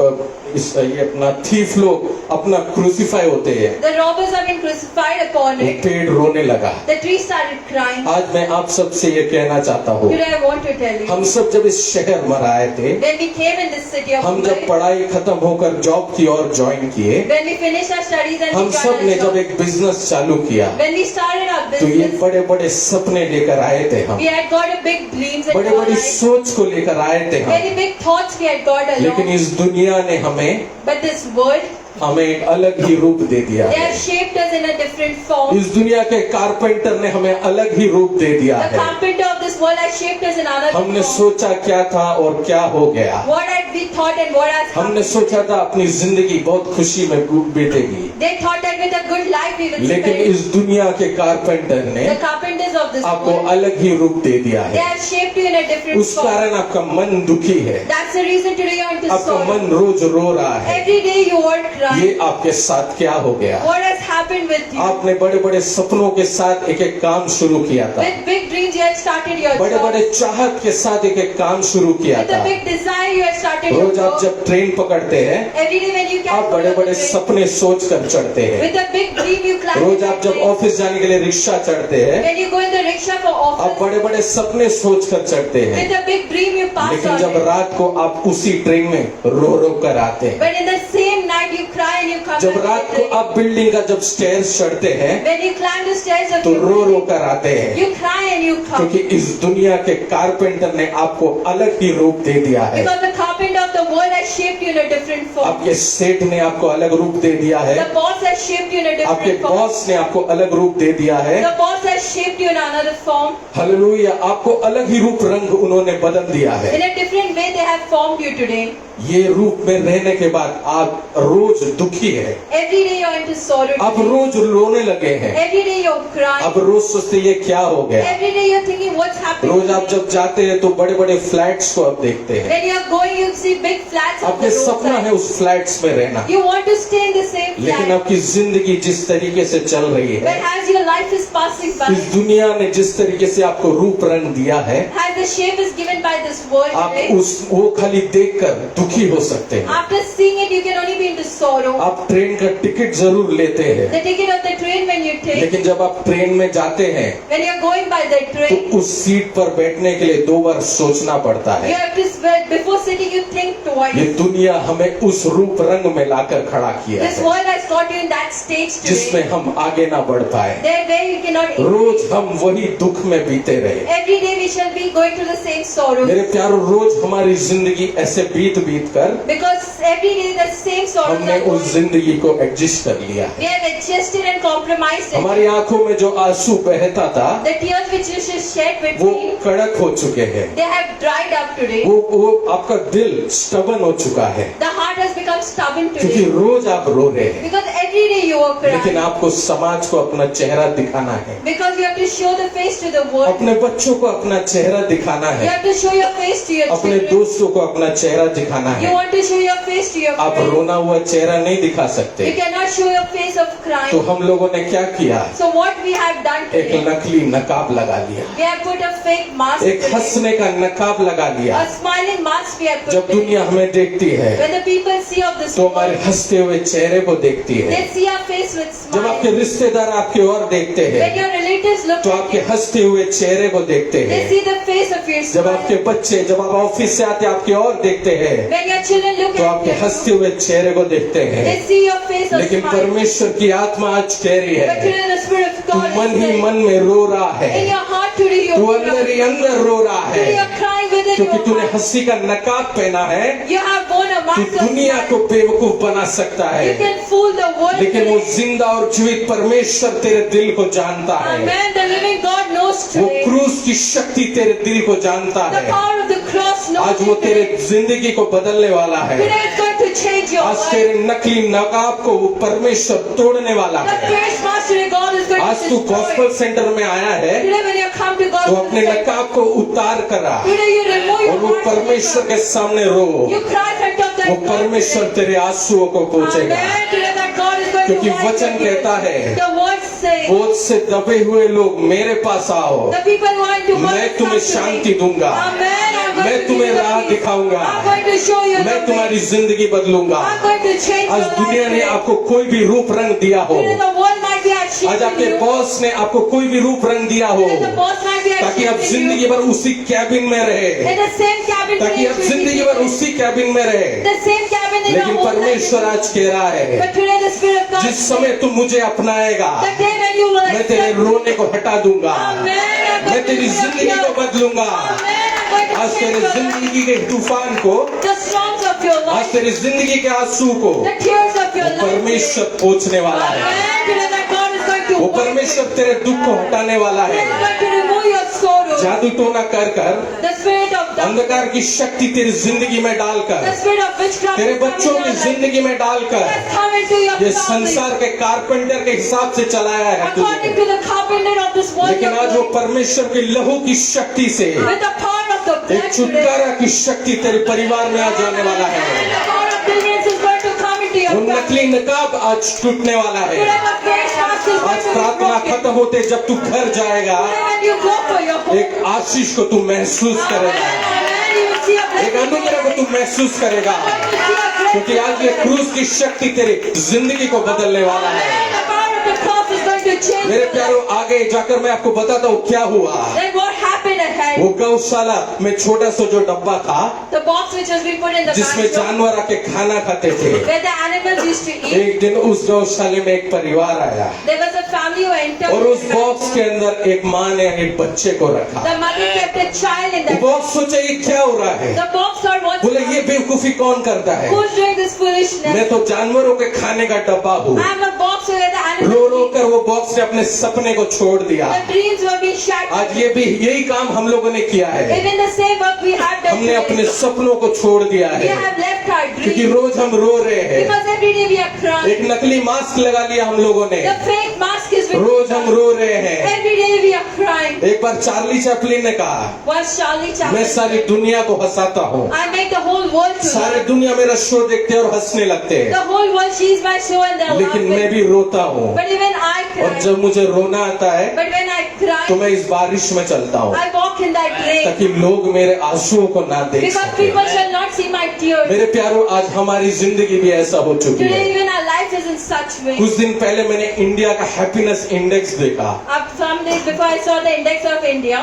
ये अपना थीफ लोग अपना क्रूसीफाई होते हैं। The robbers have been crucified upon वो it. पेड़ रोने लगा। The tree started crying. आज मैं आप सबसे ये कहना चाहता हूँ, Today I want to tell you. हम सब जब इस शहर में आए थे, When we came in this city of हम जब Mumbai, पढ़ाई खत्म होकर जॉब की ओर ज्वाइन किए, when we finished our studies and हम we सब joined ने our जब job, एक बिजनेस चालू किया when we started our तो ये business, बड़े बड़े सपने लेकर आए थे हम, we had got a big dreams and बड़े our बड़ी life. सोच को लेकर आए थे हम। Very big thoughts we had got लेकिन along. इस दुनिया ने But this world, हमें एक अलग ही रूप दे दिया they है। have shaped us in a different form. इस दुनिया के कारपेंटर ने हमें अलग ही रूप दे दिया The है। carpenter of this world has shaped us in another हमने form. सोचा क्या था और क्या हो गया। What had we thought and what has हमने happened? सोचा था अपनी जिंदगी बहुत खुशी में बीतेगी, They thought that with a good life we will लेकिन spend. इस दुनिया के कारपेंटर ने The carpenters of this आपको world, अलग ही रूप दे दिया they है। have shaped you in a different उस form. कारण आपका मन दुखी है, That's the reason today you are into आपका sorrow. मन रोज रो रहा है। Every day you are crying. ये आपके साथ क्या हो गया? What has happened with you? आपने बड़े बड़े सपनों के साथ एक एक काम शुरू किया था, With big dreams you had started your बड़े job. बड़े चाहत के साथ एक एक काम शुरू किया With था। a big desire you had started your रोज आप job. जब ट्रेन पकड़ते हैं, Every day when you आप catch बड़े बड़े the train, सपने सोच कर चढ़ते हैं। with a big dream you climb rose the आप जब train. ऑफिस जाने के लिए रिक्शा चढ़ते हैं, When you go in the rickshaw for आप office, बड़े बड़े सपने सोच कर चढ़ते हैं। with a big dream you pass लेकिन on जब it. रात को आप उसी ट्रेन में रो रो कर आते हैं, But in the same night you cry and you come जब back रात to the को train. आप बिल्डिंग का जब स्टेयर्स चढ़ते हैं When you climb the stairs of तो your रो रो building, कर आते हैं, you cry and you come. क्योंकि इस दुनिया के कारपेंटर ने आपको अलग ही रूप दे दिया है। Because the carpenter of the world has shaped you in a different form. आपके सेठ ने आपको अलग रूप दे दिया है, The boss has shaped you in a आपके different form. बॉस ने आपको अलग रूप दे दिया है। The boss has shaped you in another form. Hallelujah, आपको अलग ही रूप रंग उन्होंने बदल दिया है। In a different way they have formed you today. ये रूप में रहने के बाद आप रोज दुखी है, Every day you're into sorrow. आप रोज रोने लगे हैं, Every day you're crying. आप रोज सोचते ये क्या हो गया। Every day you're thinking what's happening. रोज आप जब जाते हैं तो बड़े बड़े फ्लैट्स को आप देखते हैं, When you're going, you see big flats on आपके the सपना है roadside. उस फ्लैट्स में रहना, You want to stay in the same लेकिन flat. आपकी जिंदगी जिस तरीके से चल रही है, But as your life is passing by, इस दुनिया ने जिस तरीके से आपको रूप रंग दिया है, as the shape is given by this world आप today, वो खाली देखकर दुखी हो सकते हैं। after seeing it, you can only be into sorrow. आप ट्रेन का टिकट जरूर लेते हैं, The ticket of the train when you take, लेकिन जब आप ट्रेन में जाते हैं when you're going by the तो train, उस सीट पर बैठने के लिए 2 बार सोचना पड़ता you है। have to before sitting, you think twice. ये दुनिया हमें उस रूप रंग में लाकर खड़ा किया This है world has got you in that stage जिसमें today. हम आगे ना बढ़ पाए। There where you cannot. रोज हम वही दुख में बीते रहे। Every day we shall be going through the same sorrows. मेरे प्यारों, रोज हमारी जिंदगी ऐसे बीत कर Because every day the same sorrows हमने are उस going. जिंदगी को एडजस्ट कर लिया है। We have adjusted and compromised it. हमारी आंखों में जो आंसू बहता था The tears which you should shed वो between, कड़क हो चुके हैं, they have dried up today. वो आपका दिल स्टबन हो चुका है, The heart has become stubborn क्योंकि today. रोज आप रो रहे हैं, Because every day you are लेकिन crying. आपको समाज को अपना चेहरा दिखाना है, Because you have to show the face to the world. अपने बच्चों को अपना चेहरा दिखाना You है, have to show your face to your अपने children. दोस्तों को अपना चेहरा दिखाना You है। want to show your face to your आप friends. रोना हुआ चेहरा नहीं दिखा You सकते। cannot show your face of तो crying. हम लोगों ने क्या किया, So what we have done एक today, नकली नकाब लगा लिया, we have put a fake mask एक today. हंसने का नकाब लगा लिया। A smiling mask we have put जब today. दुनिया हमें देखती है When the people see of this तो हमारे world, हंसते हुए चेहरे को देखती है। they see our face with जब आपके smile. रिश्तेदार आपकी ओर देखते When हैं your relatives look तो at आपके you, हंसते हुए चेहरे को देखते they हैं। see the face of your जब आपके smile. बच्चे, जब आप ऑफिस से आते आपकी ओर देखते हैं When your children look तो at आपके you, हंसते हुए चेहरे को देखते they हैं। see your face of लेकिन smile. परमेश्वर की आत्मा आज कह रही But है, today the Spirit of तू God मन is ही saying, मन में रो रहा in है, your heart today तू you're अंदर ही crying. अंदर रो रहा Today है, you're crying within क्योंकि your तूने heart. हंसी का नकाब पहना है। You have borne a तू mask of दुनिया smile. को बेवकूफ बना सकता You है, can fool the world लेकिन वो today. जिंदा और जीवित परमेश्वर तेरे दिल को जानता है। Amen. The living God knows वो today. क्रूस की शक्ति तेरे दिल को जानता The है। power of the cross knows आज वो you तेरे today. जिंदगी को बदलने वाला है। Today it's going to change your आज life. तेरे नकली नकाब को वो परमेश्वर तोड़ने वाला The है। face mask today God is going आज to तू destroy. गॉस्पेल सेंटर में आया है Today when you come to तो God, अपने नकाब को उतार करा today you remove और your वो heart. परमेश्वर के सामने रो। You cry front of वो that God परमेश्वर today. तेरे आंसुओं को पोंछेगा, Amen. Today that God is going क्योंकि to wipe वचन your tears. कहता है, The words say, बोझ से दबे हुए लोग मेरे पास आओ, the people who are into मैं words तुम्हें come to शांति me. दूंगा, Amen. I'm going मैं to तुम्हें give you राह the peace. दिखाऊंगा, I'm going to show you मैं the तुम्हारी way. जिंदगी बदलूंगा। I'm going to change आज your life दुनिया ने today. आपको कोई भी रूप रंग दिया हो, Today the world might be आज ashamed आपके of you. बॉस ने आपको कोई भी रूप रंग दिया हो, Today the boss might be ताकि आप ashamed of जिंदगी you. भर उसी कैबिन में रहे, In the same cabin ताकि आप today, जिंदगी भर उसी कैबिन में रहे। the same cabin in लेकिन your whole परमेश्वर life. आज कह रहा है, But today the Spirit of God जिस says, समय तू मुझे अपनाएगा the day when you will मैं तेरे accept me. रोने को हटा दूंगा, Amen. I'm मैं going to तेरी be जिंदगी your को बदलूंगा। Amen. I'm going to आज change तेरे your life. जिंदगी के तूफान को, The storms of your आज life, तेरी जिंदगी के आंसू को the tears of your life. परमेश्वर पोंछने वाला है। Amen. Today that God is going to वो wipe परमेश्वर it. तेरे दुख को हटाने वाला He है। is going to remove your sorrow. जादू टोना कर कर, The spirit of darkness, अंधकार की शक्ति तेरी जिंदगी में डालकर, the spirit of witchcraft तेरे has come बच्चों into की your life. जिंदगी में डालकर Has come into your ये family. संसार के कारपेंटर के हिसाब से चलाया है According तुझे। to the carpenter of this world, लेकिन आज वो परमेश्वर के लहू की शक्ति से with the power of the एक blood today, छुटकारा की शक्ति तेरे परिवार में आ जाने वाला and है। the power of deliverance is going to come into your वो family. नकली नकाब आज टूटने वाला Today है। the face mask is going आज to be प्रार्थना broken. खत्म होते जब तू घर जाएगा, Today when you go for your home, एक आशीष को तू महसूस करेगा, Amen, you will see a एक blessing. अनुग्रह को तू महसूस करेगा, You will see a blessing. क्योंकि आज ये क्रूस की शक्ति तेरी जिंदगी को बदलने वाला है। Amen, the power of the cross is going to change मेरे your life. प्यारों, आगे जाकर मैं आपको बताता हूँ क्या हुआ। Then what happened ahead? वो गौशाला में छोटा सा जो डब्बा था The box which has been put in the जिसमें bathroom, जानवर आके खाना खाते थे, where the animals used to eat, एक दिन उस गौशाले में एक परिवार आया there was a family who entered. और उस बॉक्स के अंदर एक माँ ने एक बच्चे को रखा। The mother kept a child in वो that. बॉक्स सोचा ये क्या हो रहा है, The box thought, what's बोले ये बेवकूफी कौन करता है, who's doing this foolishness? मैं तो जानवरों के खाने का डब्बा हूँ। I am a box where the row row animals eat. कर वो बॉक्स ने अपने सपने को छोड़ दिया। The dreams were being shattered. आज ये भी यही काम हम लोगों ने किया है, Even the same work we have done हमने अपने today. सपनों को छोड़ दिया We है, have left our क्योंकि dreams. रोज हम रो रहे हैं। Because every day we are crying. एक नकली मास्क लगा लिया हम लोगों ने, The fake mask is with रोज हम रो रहे हैं। Every day we are crying. एक बार चार्ली चैपलिन ने कहा, Once Charlie मैं Chaplin सारी said, दुनिया को हंसाता हूँ, I make the whole world to सारे laugh. दुनिया मेरा शो देखते हैं और हंसने लगते The हैं, whole world sees my show and they're लेकिन मैं laughing. भी रोता हूँ। But even I और cry. जब मुझे रोना आता है But when I तो cry, मैं इस बारिश में चलता हूँ, I walk in that rain. ताकि लोग मेरे आंसुओं को ना देख Because सके। people shall not see my tears. मेरे प्यारों, आज हमारी जिंदगी भी ऐसा हो चुकी Today है। even our life is in such way. कुछ दिन पहले मैंने इंडिया का हैप्पीनेस इंडेक्स देखा। Some days before I saw the index of India,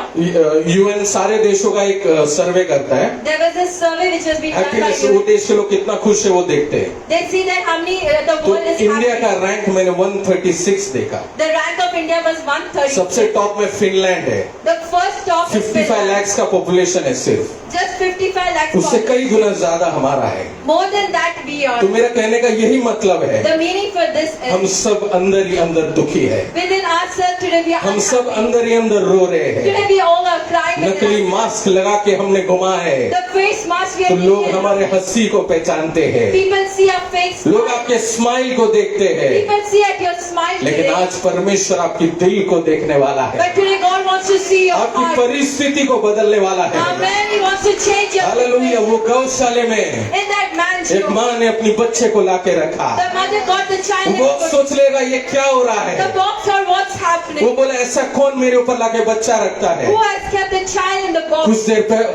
UN सारे देशों का एक सर्वे करता है, there was this survey which has been done by happiness, वो you. देश के लोग कितना खुश है वो देखते हैं। They see that how many the तो world is इंडिया का happy. रैंक मैंने 136 देखा। The rank of India was 130. सबसे टॉप में फिनलैंड है, The first top is 55 Finland. Lakh का पॉपुलेशन है सिर्फ, Just 55 lakhs. उससे कई population. गुना ज्यादा हमारा है। More than that we are. तो मेरा कहने का यही मतलब है, The meaning for this हम is सब अंदर ही अंदर दुखी है, within ourselves today we are हम सब unhappy. अंदर ही अंदर रो रहे हैं। Today we all are crying. within नकली ourselves. मास्क लगा के हमने घुमा है, The face mask we तो are लोग using. हमारे हंसी को पहचानते हैं, People see our face. लोग आपके स्माइल को देखते हैं। People see at your smile लेकिन today. आज परमेश्वर आपकी दिल को देखने वाला है, But today God wants to see your आपकी heart. परिस्थिति को बदलने वाला है। Amen. He wants to change your hallelujah. वो गौशाले में In that man's एक room, माँ ने अपनी बच्चे को लाके रखा, the mother got the child. वो and सोच लेगा ये क्या हो रहा the है। box or what's वो happening? बोला ऐसा कौन मेरे ऊपर लाके बच्चा रखता है। Who has kept the child in the box?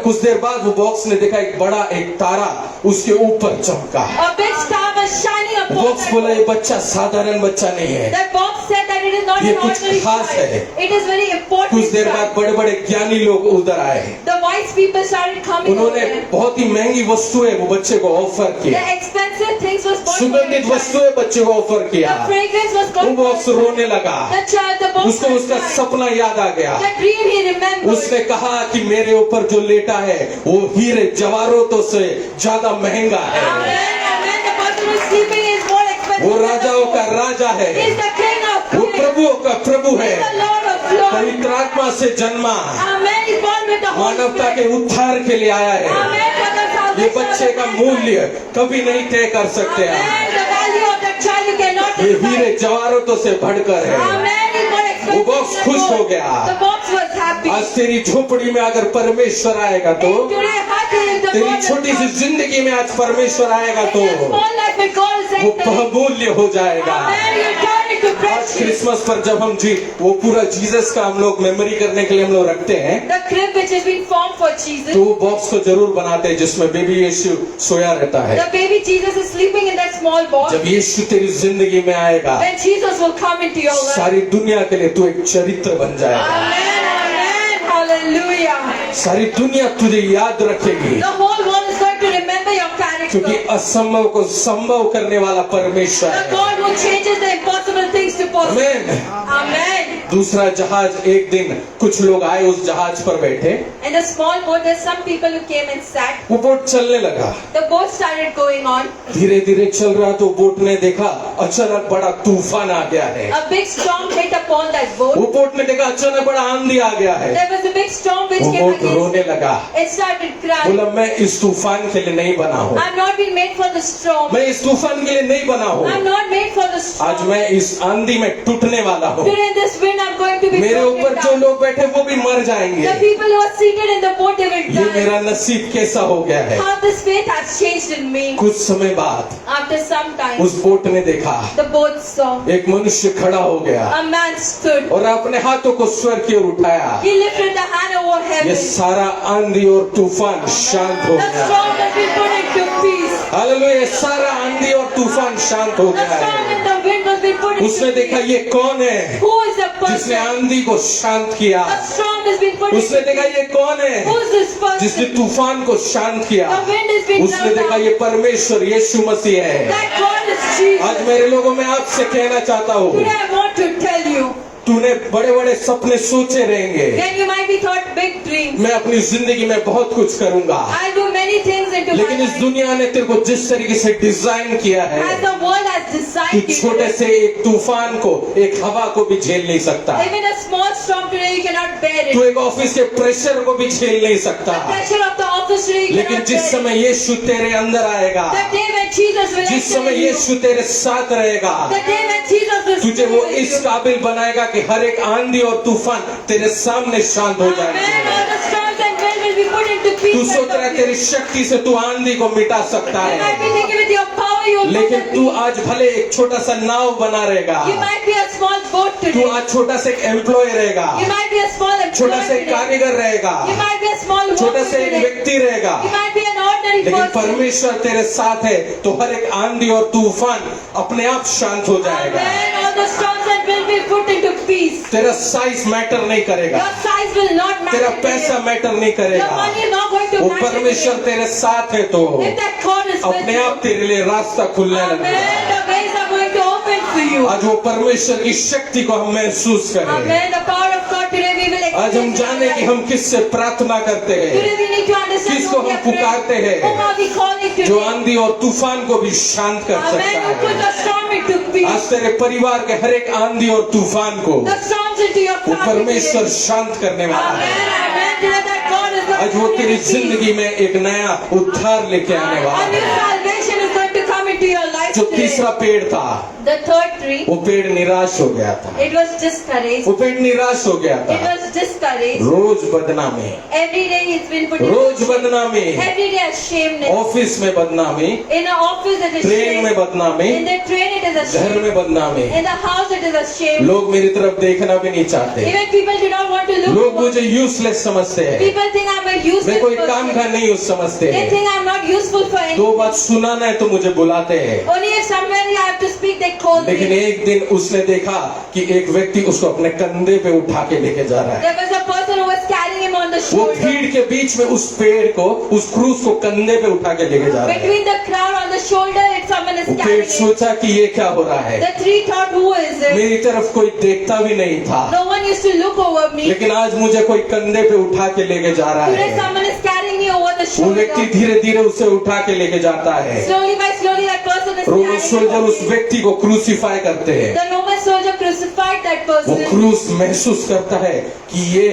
कुछ देर बाद वो बॉक्स ने देखा एक बड़ा एक तारा उसके ऊपर चमका। A big star was shining upon box that बोला box. ये बच्चा साधारण बच्चा नहीं है, That box said that it is not ये an कुछ ordinary खास child. है। It is very कुछ important देर बाद child. बड़े बड़े ज्ञानी लोग उधर आए, The wise people started coming over उन्होंने there. बहुत ही महंगी वस्तुएं वो बच्चे को ऑफर The किया, expensive things was bought for the सुगंधित child. वस्तुएं बच्चे को ऑफर किया। The fragrance was वो bought for box the child. रोने लगा, The child, the box उसको was उसका crying. सपना याद आ गया। The dream he remembered. उसने कहा कि मेरे ऊपर जो लेटा है वो हीरे जवाहरातों से ज्यादा महंगा है, Amen, amen. The person who is sleeping is more expensive. वो than the राजाओं का gold. राजा है, He is the king of वो kings. प्रभुओं का प्रभु He है, is the Lord of lords. पवित्र आत्मा से जन्मा, Amen. He is born with the Holy मानवता Spirit. के उद्धार के लिए आया है। Amen. For the ये salvation बच्चे of का the मूल्य कभी नहीं तय कर सकते आप। Amen. The value of that child you cannot ये हीरे decide. जवाहरातों से बढ़कर है। Amen. He is more expensive. वो box than खुश gold. हो गया। The box was happy. आज तेरी झोपड़ी में अगर परमेश्वर आएगा तो, And today, happy is the तेरी God that छोटी सी comes. जिंदगी में आज परमेश्वर आएगा तो In your small life with God is वो entering. बहुमूल्य हो जाएगा। Amen. You turn into आज precious. क्रिसमस पर जब हम वो पूरा जीसस का हम लोग मेमोरी करने के लिए हम लोग रखते हैं, The crib which has been formed for Jesus. तो वो बॉक्स को जरूर बनाते हैं जिसमें बेबी यीशु सोया रहता है। The baby Jesus is sleeping in that small box. जब यीशु तेरी जिंदगी में आएगा, When Jesus will come into your life. सारी दुनिया के लिए तू एक चरित्र बन जाएगा, Amen, amen, hallelujah. सारी दुनिया तुझे याद रखेगी, The whole world is going to remember your character. क्योंकि असंभव को संभव करने वाला परमेश्वर The है। God who changes the impossible things to possible. आमीन। Amen. दूसरा जहाज, एक दिन कुछ लोग आए उस जहाज पर बैठे, In the small boat, there's some people who came and sat. वो बोट चलने लगा, The boat started going on. धीरे धीरे चल रहा तो बोट ने देखा अचानक बड़ा तूफान आ गया है। A big storm hit upon that boat. वो बोट ने देखा अचानक बड़ा आंधी आ गया है। There was a big storm which वो came बोट रोने against it. लगा, It started crying. बोला मैं इस तूफान के लिए नहीं बना हूँ, I'm not been made for the storm. मैं इस तूफान के लिए नहीं बना हूँ, I'm not made for the आज storm. मैं इस आंधी में टूटने वाला हूँ। Today in this wind, I'm going to be मेरे broken ऊपर जो down. लोग बैठे वो भी मर जाएंगे। The people who are seated in the boat, they will ये die. मेरा नसीब कैसा हो गया है। How this faith has changed in me. कुछ समय बाद After some time, उस बोट ने देखा the boat saw एक मनुष्य खड़ा हो गया a man stood. और अपने हाथों को स्वर की ओर उठाया। He lifted the hand over ये heaven. सारा आंधी और तूफान शांत हो The गया। storm has been put into peace. Hallelujah, ये सारा आंधी और तूफान शांत हो The गया storm है। and the wind has been put उसने into देखा peace. ये कौन है Who is the जिसने person? आंधी को शांत किया। The storm has been put उसने into देखा peace. ये कौन Who है is this जिसने person? तूफान को शांत किया। The wind has been उसने drowned देखा out. ये परमेश्वर यीशु मसीह है। That God is Jesus. आज मेरे लोगों में आपसे कहना चाहता हूँ, Today I want to tell you, तूने बड़े बड़े सपने सोचे रहेंगे, then you might be thought big dreams. मैं अपनी जिंदगी में बहुत कुछ करूंगा, I'll do many things into my लेकिन इस life. दुनिया ने तेरे को जिस तरीके से डिजाइन किया As है, the world has तू designed you, छोटे से एक तूफान को, एक हवा को भी झेल नहीं सकता। even a small storm today you cannot bear तू it. एक ऑफिस के प्रेशर को भी झेल नहीं सकता। The pressure of the office today you लेकिन cannot जिस bear it. समय यीशु तेरे अंदर आएगा, The day when Jesus will जिस enter समय in you, यीशु तेरे साथ रहेगा, the day when Jesus will तुझे stay वो with इस you. काबिल बनाएगा कि हर एक आंधी और तूफान तेरे सामने शांत हो Amen. जाएंगे। All the storms and wind will be put into तू peace. सोच रहा है तेरी शक्ति से तू आंधी को मिटा सकता You might है, be thinking with your power you will put लेकिन the तू peace. आज भले एक छोटा सा नाव बना रहेगा, You might be a small boat तू today. आज छोटा सा एक एम्प्लॉय रहेगा, You might be a small छोटा employee सा एक today. कारीगर रहेगा, You might be a small छोटा worker सा एक today. व्यक्ति रहेगा, You might be an ordinary लेकिन person. परमेश्वर तेरे साथ है तो हर एक आंधी और तूफान अपने आप शांत हो जाएगा। Amen. All the storms and will be put into peace. तेरा साइज मैटर नहीं करेगा, Your size will not matter. तेरा today. पैसा मैटर नहीं Your करेगा, money is not going to वो matter. परमेश्वर today. तेरे साथ है तो If that God is with अपने you, आप तेरे लिए रास्ता खुलने Amen. लगेगा। The ways are going to open for you. आज वो परमेश्वर की शक्ति को हम महसूस करें। Amen. The power of God today we will आज हम experience. जाने कि हम किससे प्रार्थना करते Today हैं, we need to understand किसको who we हम are praying. पुकारते हैं, Whom are we calling today? जो आंधी और तूफान को भी शांत कर Amen. सकता Who put है। the storm into peace. आज तेरे परिवार के हर एक आंधी और तूफान को The storms into your वो family. परमेश्वर today. शांत करने वाला Amen. है। Amen. Today that God is going आज to वो bring तेरी peace. जिंदगी में एक नया उद्धार लेके आने A वाला new है। salvation is going to come into your life जो today. तीसरा पेड़ था, The third tree, वो पेड़ निराश हो गया था, it was discouraged. वो पेड़ निराश हो गया It था। was discouraged. रोज बदनामी, Every day he's been put रोज in बदनामी, every day ashamed. ऑफिस में बदनामी, In an office it is train में shame. बदनामी, In the train it is a घर shame. में बदनामी। In the house it is a shame. लोग मेरी तरफ देखना भी नहीं चाहते, Even people do not want to look. लोग towards मुझे यूजलेस समझते हैं, People think I'm a useless मैं कोई काम का person. नहीं यूज समझते They हैं। think I'm not useful for दो anything. बात सुनाना है तो मुझे बुलाते हैं, Only if somewhere I have to speak, they call लेकिन me. एक दिन उसने देखा कि एक व्यक्ति उसको अपने कंधे पे उठा के लेके जा रहा है। There was a person who was carrying him on the वो shoulder. भीड़ के बीच में उस पेड़ को, उस क्रूस को कंधे पे उठा के लेके जा रहा है। Between the crowd on the shoulder, it's someone is वो पेड़ carrying him. सोचा कि ये क्या हो रहा है, The three thought, who is it? मेरी तरफ कोई देखता भी नहीं था, No one used to look over me. लेकिन आज मुझे कोई कंधे पे उठा के लेके जा रहा Today है। someone is carrying me over the वो व्यक्ति shoulder. धीरे धीरे उसे उठा के लेके जाता है। Slowly by slowly that person is Roman carrying soldier me. उस व्यक्ति को क्रूसीफाई करते हैं। The Roman soldier crucified that वो person. क्रूस महसूस करता है कि ये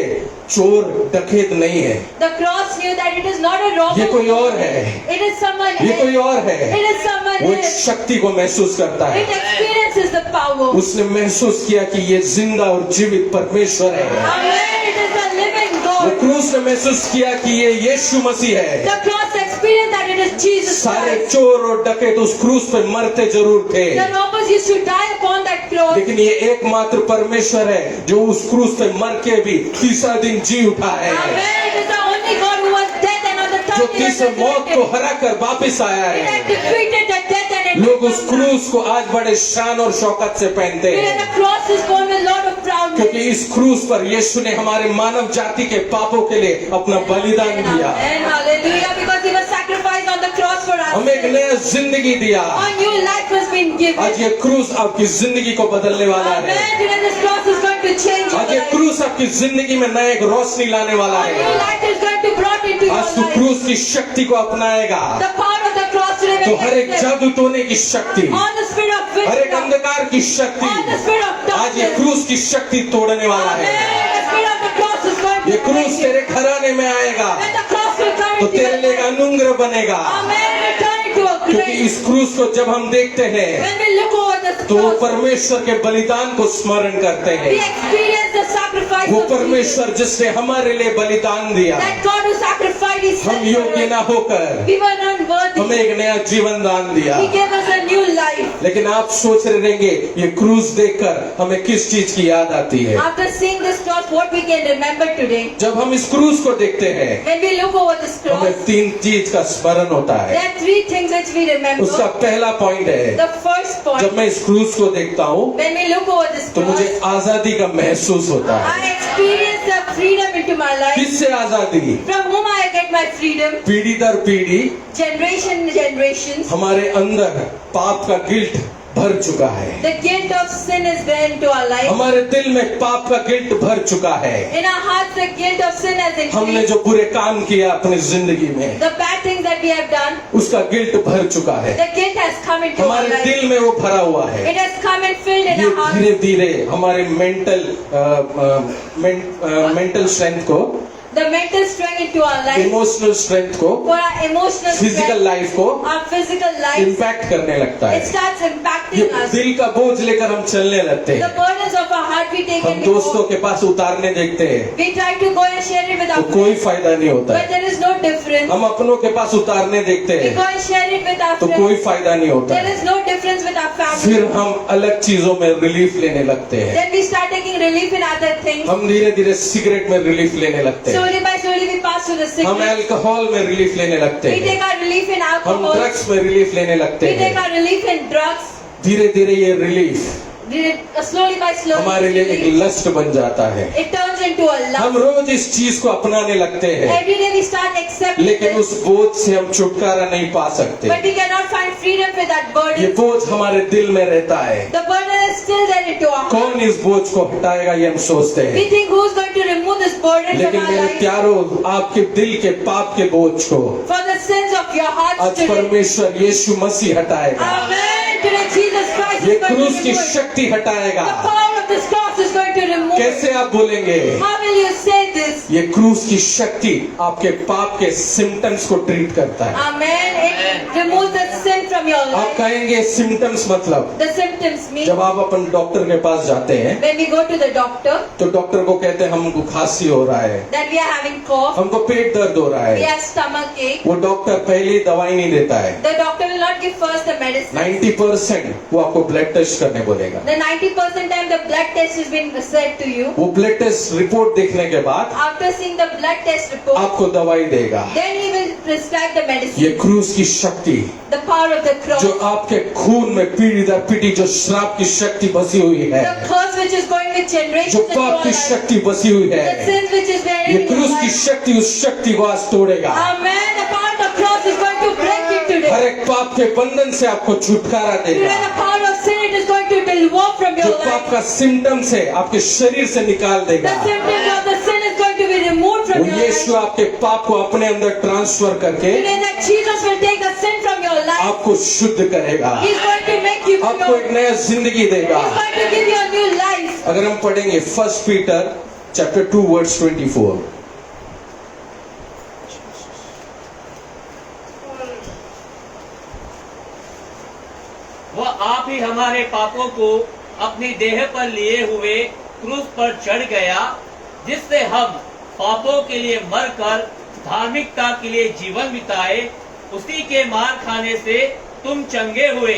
चोर डकैत नहीं है, The cross knew that it is not a robber. ये कोई और है, It is someone ये कोई else. और है। It is someone वो एक else. शक्ति को महसूस करता है। It experiences the power. उसने महसूस किया कि ये जिंदा और जीवित परमेश्वर है। Amen. It is the living वो God. क्रूस ने महसूस किया कि ये यीशु मसीह है। The cross experienced that it is Jesus सारे Christ. चोर और डकैत उस क्रूस पे मरते जरूर थे, The robbers used to die upon that cross. लेकिन ये एकमात्र परमेश्वर है जो उस क्रूस पे मर के भी तीसरा दिन जी उठा है, Amen. It is the only God who was dead and on the जो third day तीसरे मौत को resurrected. हरा कर वापिस आया It है। had defeated the death and it लोग उस has come back. क्रूस को आज बड़े शान और शौकत से पहनते Today हैं, the cross is born with lot of proudness. क्योंकि इस क्रूस पर यीशु ने हमारे मानव जाति के पापों के लिए अपना बलिदान दिया, Amen. Hallelujah. Because he was sacrificed on the cross for us. हमें एक नया जिंदगी दिया। A new life has been given. आज ये क्रूस आपकी जिंदगी को बदलने वाला है। Amen. Today this cross is going to change your आज ये life. क्रूस आपकी जिंदगी में नया एक रोशनी लाने वाला A new है। life is going to brought into your आज तू life. क्रूस की शक्ति को अपनाएगा The power of the cross today तो will हर एक accept. जादू टोने की शक्ति, All the spirit of हर एक witchcraft. अंधकार की शक्ति, All the spirit of आज ये darkness. क्रूस की शक्ति तोड़ने वाला Amen. है। The spirit of the cross is going ये to क्रूस break you. तेरे घराने में आएगा When the cross will come तो into तेरे your लिए एक life. अनुग्रह बनेगा, Amen. It will turn into a क्योंकि grace. इस क्रूस को जब हम देखते हैं When we look over this तो वो cross, परमेश्वर के बलिदान को स्मरण करते we हैं। experience the sacrifice वो of Jesus. परमेश्वर जिसने हमारे लिए बलिदान दिया, That God who sacrificed His हम son for योग्य us. ना होकर We were unworthy. हमें एक नया जीवन दान दिया। He gave us a new life. लेकिन आप सोच रहे रहेंगे ये क्रूस देखकर हमें किस चीज की याद आती है। After seeing this cross, what we can remember today? जब हम इस क्रूस को देखते हैं When we look over this cross, हमें तीन चीज का स्मरण होता there है। are three things which we remember. उसका पहला पॉइंट है, The first point, जब मैं इस क्रूस को देखता हूँ when we look over this तो मुझे cross, आजादी का महसूस होता है। I experience the freedom into my life. किससे आजादी? From whom I get my freedom? पीढ़ी दर पीढ़ी Generations. हमारे अंदर पाप का गिल्ट भर चुका है, The guilt of sin is there into our life. हमारे दिल में पाप का गिल्ट भर चुका है। In our hearts, the guilt of sin has हमने increased. जो बुरे काम किया अपनी जिंदगी में The bad things that we have done, उसका गिल्ट भर चुका है, the guilt has come into our हमारे life. दिल में वो भरा हुआ है। It has come and filled in ये our hearts. धीरे धीरे हमारे मेंटल स्ट्रेंथ को the mental strength into our life, emotional strength को, for our emotional physical strength, life को our physical life, इम्पैक्ट करने लगता it है। starts ये impacting us. दिल का बोझ लेकर हम चलने लगते The हैं। burdens of our heart we take हम and दोस्तों के पास उतारने देखते हैं we try to go and share it with तो our कोई friends, फायदा नहीं होता but है। there is no difference. हम अपनों के पास उतारने देखते We go हैं and share it with our तो कोई friends, फायदा नहीं होता there है। is no difference with our family. फिर हम अलग चीजों में रिलीफ लेने लगते हैं। Then we start taking relief in other things. हम धीरे धीरे सिगरेट में रिलीफ लेने लगते हैं। Slowly by slowly we pass to the हम cigarette. अल्कोहल में रिलीफ लेने लगते We हैं। take our relief in हम alcohol. ड्रग्स में रिलीफ लेने लगते We take हैं। our relief in drugs. धीरे धीरे ये रिलीफ Slowly by slowly हमारे लिए एक लस्ट बन जाता है। it turns into a हम love. रोज इस चीज को अपनाने लगते हैं, Every day we start accepting लेकिन it, उस बोझ से हम छुटकारा नहीं पा सकते। but we cannot find freedom with that ये burden. बोझ हमारे दिल में रहता है। The burden is still there into our heart. कौन इस बोझ को हटाएगा ये हम सोचते We हैं, think who's going to remove this burden from लेकिन our मेरे life? प्यारों, आपके दिल के पाप के बोझ को For the sins of your hearts आज today. परमेश्वर यीशु मसीह हटाएगा। Amen. Today Jesus Christ ये is going to क्रूस की remove it. शक्ति हटाएगा। The power of this cross is going to remove it. कैसे आप बोलेंगे? How will you say this? ये क्रूस की शक्ति आपके पाप के सिम्टम्स को ट्रीट करता है। Amen. It removes the sin from your आप life. कहेंगे सिम्टम्स मतलब, The symptoms mean जब आप अपन डॉक्टर के पास जाते हैं when we go to the doctor तो डॉक्टर को कहते हैं हमको खांसी हो रहा है, that we are having cough, हमको पेट दर्द हो रहा we है। have stomach ache. वो डॉक्टर पहले ही दवाई नहीं देता है। The doctor will not give first the medicine. 90% वो आपको ब्लड टेस्ट करने बोलेगा। The 90% time the blood test has been said to you. वो ब्लड टेस्ट रिपोर्ट देखने के बाद After seeing the blood test report, आपको दवाई देगा। then he will prescribe the ये medicine. क्रूस की शक्ति The power of the cross. जो आपके खून में पीढ़ी दर पीढ़ी जो श्राप की शक्ति बसी हुई है, The curse which is going with जो generations into पाप our की life. शक्ति बसी हुई The है, sins which is there ये in क्रूस your की life. शक्ति उस शक्ति को आज तोड़ेगा। Amen. The power of the cross is going to break it today. हर एक पाप के बंधन से आपको छुटकारा Today देगा। the power of sin it is going to deliver from जो your पाप life. का सिम्टम्स है आपके शरीर से निकाल The देगा। symptoms of the sin is going to be removed वो from your यीशु life. आपके पाप को अपने अंदर ट्रांसफर करके Today that Jesus will take the sin from your life. आपको शुद्ध करेगा, He is going to make you आपको pure. एक नया जिंदगी He is देगा। going to give you a new life. अगर हम पढ़ेंगे 1 पीटर चैप्टर 2 वर्स 24, वह आप ही हमारे पापों को अपनी देह पर लिए हुए क्रूस पर चढ़ गया, जिससे हम पापों के लिए मरकर धार्मिकता के लिए जीवन बिताए। उसी के मार खाने से तुम चंगे हुए।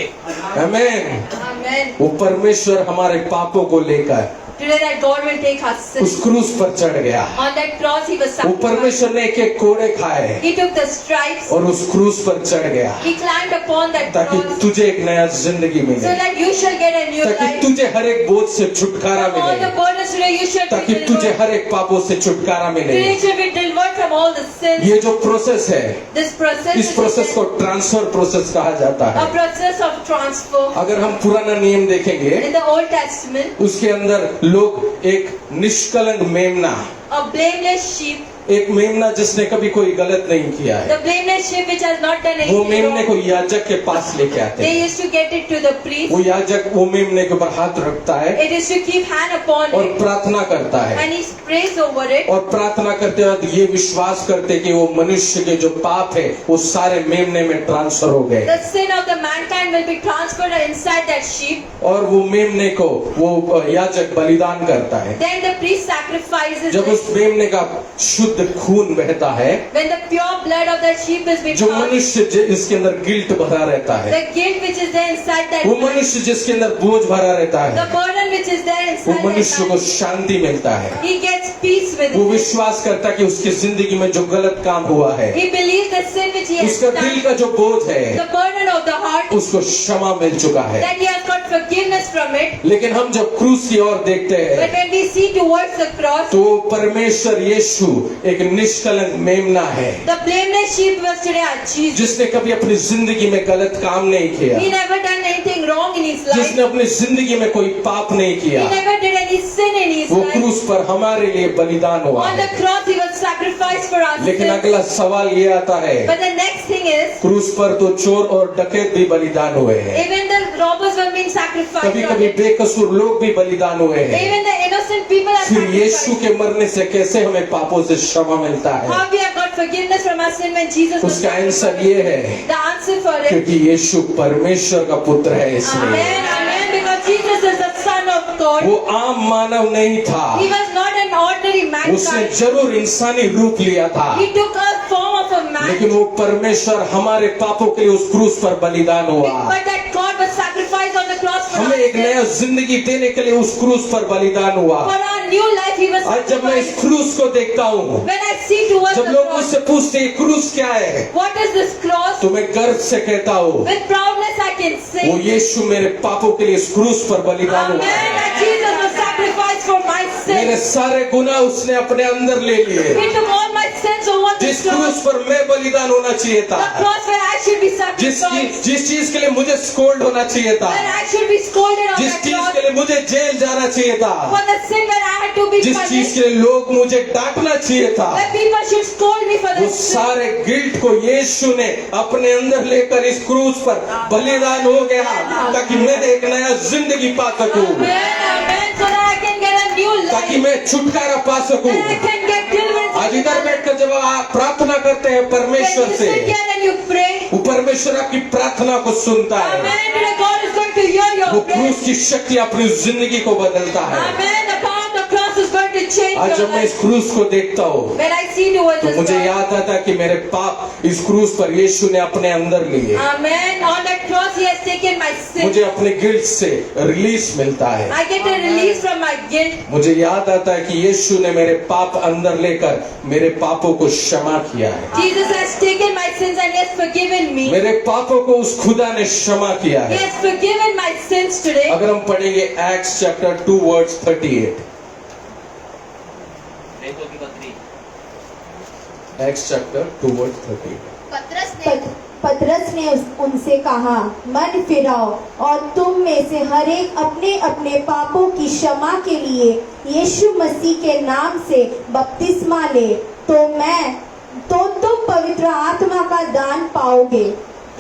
आमेन। Amen. वो परमेश्वर हमारे पापों को लेकर Today that God will take our उस sin. क्रूस पर चढ़ गया। On that cross he was वो sacrificed. परमेश्वर ने एक कोड़े खाए He took the stripes. और उस क्रूस पर चढ़ गया He climbed upon that ताकि cross तुझे एक नया जिंदगी so मिले, that you shall get a new ताकि life. तुझे हर एक बोझ से छुटकारा From all the मिले, burdens today you shall be ताकि तुझे delivered. हर एक पापों से छुटकारा मिले। Today you shall be delivered from all the sins. ये जो प्रोसेस है, This process इस is प्रोसेस को ट्रांसफर प्रोसेस कहा जाता a है। process of transfer. अगर हम पुराना नियम देखेंगे, In the Old Testament, उसके अंदर लोग एक निष्कलंक मेमना, a blameless sheep, एक मेमना जिसने कभी कोई गलत नहीं किया है, the blameless sheep which has not done वो anything मेमने को wrong, याजक के पास लेके आते they हैं। used to get it to the priest. वो याजक वो मेमने के ऊपर हाथ रखता है It is to keep hand upon और it प्रार्थना करता है, and he prays over it. और प्रार्थना करते वक्त ये विश्वास करते कि वो मनुष्य के जो पाप है वो सारे मेमने में ट्रांसफर हो गए, The sin of the mankind will be transferred inside that sheep. और वो मेमने को वो याजक बलिदान करता है। Then the priest sacrifices जब it. उस मेमने का शुद्ध खून बहता है, When the pure blood of that sheep is जो become, मनुष्य इसके अंदर गिल्ट भरा रहता है, the guilt which is there inside that वो man, मनुष्य जिसके अंदर बोझ भरा रहता the है, burden which is there वो inside मनुष्य that को man, शांति मिलता है। he gets peace with वो it. विश्वास करता है कि उसकी जिंदगी में जो गलत काम हुआ है, He believes the sin which he has उसका दिल done, का जो बोझ है, the burden of the heart, उसको क्षमा मिल चुका है। that he has got forgiveness from it. लेकिन हम जब क्रूस की ओर देखते But हैं when we see towards the cross, तो परमेश्वर यीशु एक निष्कलंक मेमना है, the blameless sheep was today our Jesus. जिसने कभी अपनी जिंदगी में गलत काम नहीं किया, He never done anything wrong in his life. जिसने अपनी जिंदगी में कोई पाप नहीं He किया, never did any sin in his वो life. क्रूस पर हमारे लिए बलिदान हुआ On the है। cross he was sacrificed for us. लेकिन अगला सवाल ये आता है, But the next thing is, क्रूस पर तो चोर और डकैत भी बलिदान हुए हैं, even the robbers were made being sacrificed. कभी on कभी it. बेकसूर लोग भी बलिदान हुए हैं। Even the innocent people are फिर यीशु sacrificed. के मरने से कैसे हमें पापों से क्षमा मिलता है? How we have got forgiveness from our sin when Jesus was उसका आंसर ये है The answer for it. क्योंकि यीशु परमेश्वर का पुत्र है, इसलिए Amen, amen. Because Jesus is the Son of God. वो आम मानव नहीं था, He was not an ordinary उसने mankind. जरूर इंसानी रूप लिया था, He took a form of a man. लेकिन वो परमेश्वर हमारे पापों के लिए उस क्रूस पर बलिदान हुआ। But that God was sacrificed on the cross for हमें our एक नया sins. जिंदगी देने के लिए उस क्रूस पर बलिदान हुआ। For our new life, He was आज जब मैं इस sacrificed. क्रूस को देखता हूँ, When I see towards जब the लोग cross, मुझसे पूछते हैं क्रूस क्या है, what is this cross? तो मैं गर्व से कहता हूँ With proudness I can वो say, यीशु मेरे पापों के लिए इस क्रूस पर बलिदान Amen, हुआ। that Jesus was sacrificed for my मेरे sins. सारे गुनाह उसने अपने अंदर ले लिए। He took all my sins over the जिस क्रूस cross. पर मैं बलिदान होना चाहिए था, The cross where I should be sacrificed. जिस चीज के लिए मुझे स्कोल्ड होना चाहिए था, Where I should be scolded on जिस that चीज cross. के लिए मुझे जेल जाना चाहिए था, For the sin where I had to be जिस चीज punished. के लिए लोग मुझे डांटना चाहिए था, Where people should scold me for वो the sin. सारे गिल्ट को यीशु ने अपने अंदर लेकर इस क्रूस पर बलिदान हो गया, ताकि मैं एक नया जिंदगी पा सकूं, Amen, amen. So that I can get a new ताकि life. मैं छुटकारा पा सकूं। That I can get deliverance. आज इधर बैठकर जब आप प्रार्थना करते हैं When परमेश्वर you से, sit here and you pray, वो परमेश्वर आपकी प्रार्थना को सुनता है। Amen. Today God is going to hear वो your prayer. क्रूस की शक्ति अपनी जिंदगी को बदलता है। Amen. The power of the cross is going to change आज your जब मैं इस life. क्रूस को देखता हूँ, When I see towards तो this मुझे cross, याद आता कि मेरे पाप इस क्रूस पर यीशु ने अपने अंदर लिए। Amen. On that cross He has taken my sin. मुझे अपने गिल्ट से रिलीज मिलता है। I get a release from my guilt. मुझे याद आता है कि यीशु ने मेरे पाप अंदर लेकर मेरे पापों को क्षमा किया है। Jesus has taken my sins and He has forgiven me. मेरे पापों को उस खुदा ने क्षमा किया He है। has forgiven my sins today. अगर हम पढ़ेंगे एक्ट्स चैप्टर 2 वर्स 38, प्रेरितों की पत्री एक्ट्स चैप्टर 2 वर्स 38। पतरस ने उनसे कहा, मन फिराओ और तुम में से हर एक अपने अपने पापों की क्षमा के लिए यीशु मसीह के नाम से बपतिस्मा ले, तो तुम पवित्र आत्मा का दान पाओगे।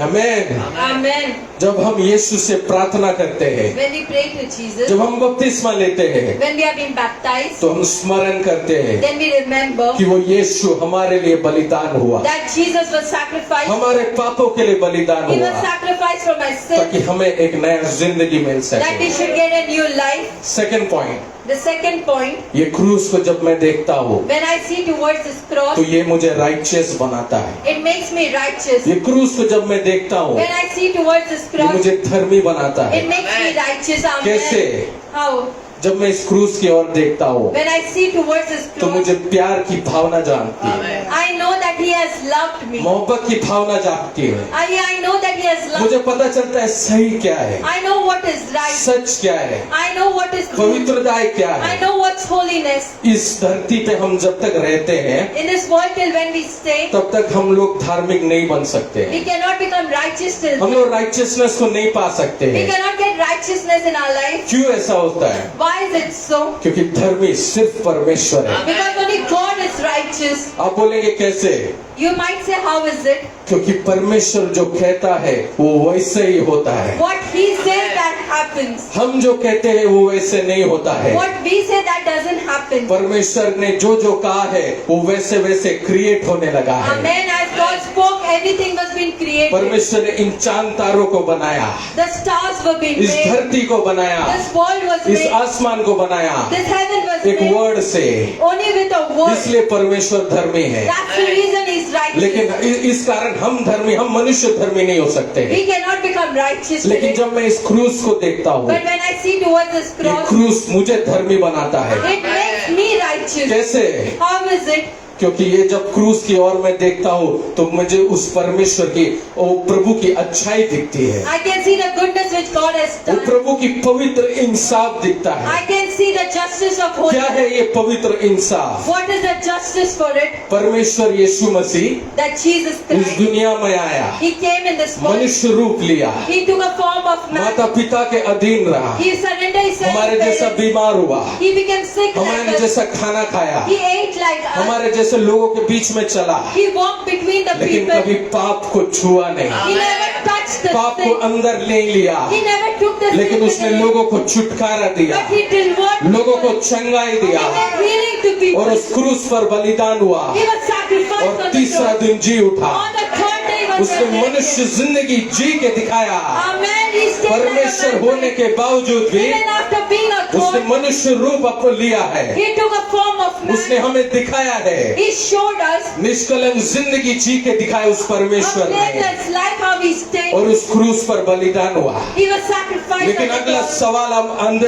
आमीन। Amen. जब हम यीशु से प्रार्थना करते हैं, When we pray to Jesus, जब हम बपतिस्मा लेते हैं, when we have been baptized, तो हम स्मरण करते हैं then we remember कि वो यीशु हमारे लिए बलिदान हुआ, that Jesus was sacrificed. हमारे पापों के लिए बलिदान He was हुआ, sacrificed for my ताकि sins, हमें एक नया जिंदगी मिल that we सके। should get a new life. Second point, The second point, ये क्रूस को जब मैं देखता हूँ, when I see towards this cross, तो ये मुझे राइचियस बनाता है। it makes me righteous. ये क्रूस को जब मैं देखता हूँ, When I see towards this ये cross, मुझे धर्मी बनाता it है। makes me righteous. कैसे? Amen. How? जब मैं इस क्रूस की ओर देखता हूँ, When I see towards this तो cross, मुझे प्यार की भावना जानती है, I know that He has loved me. मोहब्बत की भावना जानती है। I know that He has loved मुझे me. पता चलता है सही क्या है, I know what is right. सच क्या है, I know what is true. पवित्रता क्या I है। know what's holiness. इस धरती पे हम जब तक रहते हैं, In this world till when we stay, तब तक हम लोग धार्मिक नहीं बन सकते we हैं। cannot become righteous till हम then. लोग राइचियसनेस को नहीं पा सकते We हैं। cannot get righteousness in our life. क्यों ऐसा होता है? Why is it so? क्योंकि धर्मी सिर्फ परमेश्वर है। Because only God is righteous. आप बोलेंगे कैसे? You might say, how is it? क्योंकि परमेश्वर जो कहता है वो वैसे ही होता है। What He says that happens. हम जो कहते हैं वो वैसे नहीं होता है। What we say that doesn't happen. परमेश्वर ने जो जो कहा है वो वैसे वैसे क्रिएट होने लगा है। Amen. As God spoke, everything was being created. परमेश्वर ने इन चांद तारों को बनाया, The stars were being इस made. धरती को बनाया, This world was इस made. आसमान को बनाया This heaven was एक made. वर्ड से। Only with a word. इसलिए परमेश्वर धर्मी है। That's the reason He's righteous. लेकिन इस कारण हम मनुष्य धर्मी नहीं हो सकते हैं। We cannot become righteous लेकिन today. जब मैं इस क्रूस को देखता हूँ, But when I see towards this ये cross, क्रूस मुझे धर्मी बनाता है। it makes me righteous. कैसे? How is it? क्योंकि ये जब क्रूस की ओर मैं देखता हूँ तो मुझे उस परमेश्वर की, वो प्रभु की अच्छाई दिखती है, I can see the goodness which God has वो done. प्रभु की पवित्र इंसाफ दिखता है। I can see the justice of क्या holiness. है ये पवित्र इंसाफ? What is the justice for it? परमेश्वर यीशु मसीह That Jesus इस Christ, दुनिया में आया, He came in this world. मनुष्य रूप लिया, He took a form of man. माता पिता के अधीन रहा, He surrendered His हमारे जैसा parents. बीमार हुआ, He became sick like हमारे us. जैसा खाना खाया, He ate like us. हमारे जैसे लोगों के बीच में चला, He walked between the लेकिन people. कभी पाप को छुआ नहीं। He never touched touched the पाप को sin. अंदर ले लिया, He never took the sin लेकिन उसने away. लोगों को छुटकारा दिया, But he delivered लोगों को people. चंगाई He दिया gave healing to और people. उस क्रूस पर बलिदान हुआ He was sacrificed और on the तीसरा cross. दिन जी उठा। On the third day he was उसने मनुष्य resurrected. जिंदगी जी के दिखाया। Amen. He stayed परमेश्वर like a होने man. के बावजूद भी Even after being a उसने God, मनुष्य रूप अपन लिया है, he took a form of उसने man. हमें दिखाया है, He showed us निष्कलंक जिंदगी जी के दिखाया उस a परमेश्वर ने, blameless life, how he stayed. और उस क्रूस पर बलिदान हुआ। He was sacrificed लेकिन on the अगला cross. सवाल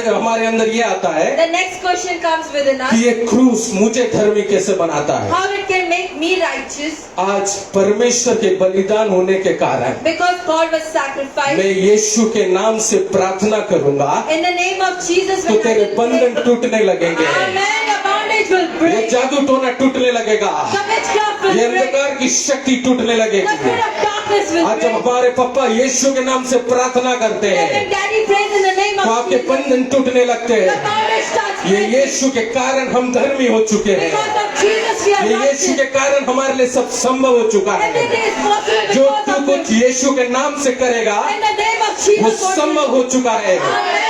हमारे अंदर ये आता है The next question comes within us. कि ये क्रूस मुझे धर्मी कैसे बनाता है? How it can make me righteous? आज परमेश्वर के बलिदान होने के कारण Because God was sacrificed. मैं यीशु के नाम से प्रार्थना करूंगा In the name of Jesus, तो when I तेरे will बंधन pray, टूटने लगेंगे, Amen, the bondage will ये break. जादू टोना टूटने लगेगा, The witchcraft will ये break. अंधकार की शक्ति टूटने The लगेगी। spirit of darkness will आज जब break. हमारे पापा यीशु के नाम से प्रार्थना करते When हैं Daddy prays in the name तो of आपके Jesus, बंधन टूटने लगते the हैं। bondage starts ये breaking. यीशु के कारण हम धर्मी हो चुके हैं, Because of Jesus, we are ये यीशु righteous. के कारण हमारे लिए सब संभव हो चुका है। Everything is possible जो because तू of कुछ Him. यीशु के नाम से करेगा In the name of वो Jesus, God संभव will- हो चुका है,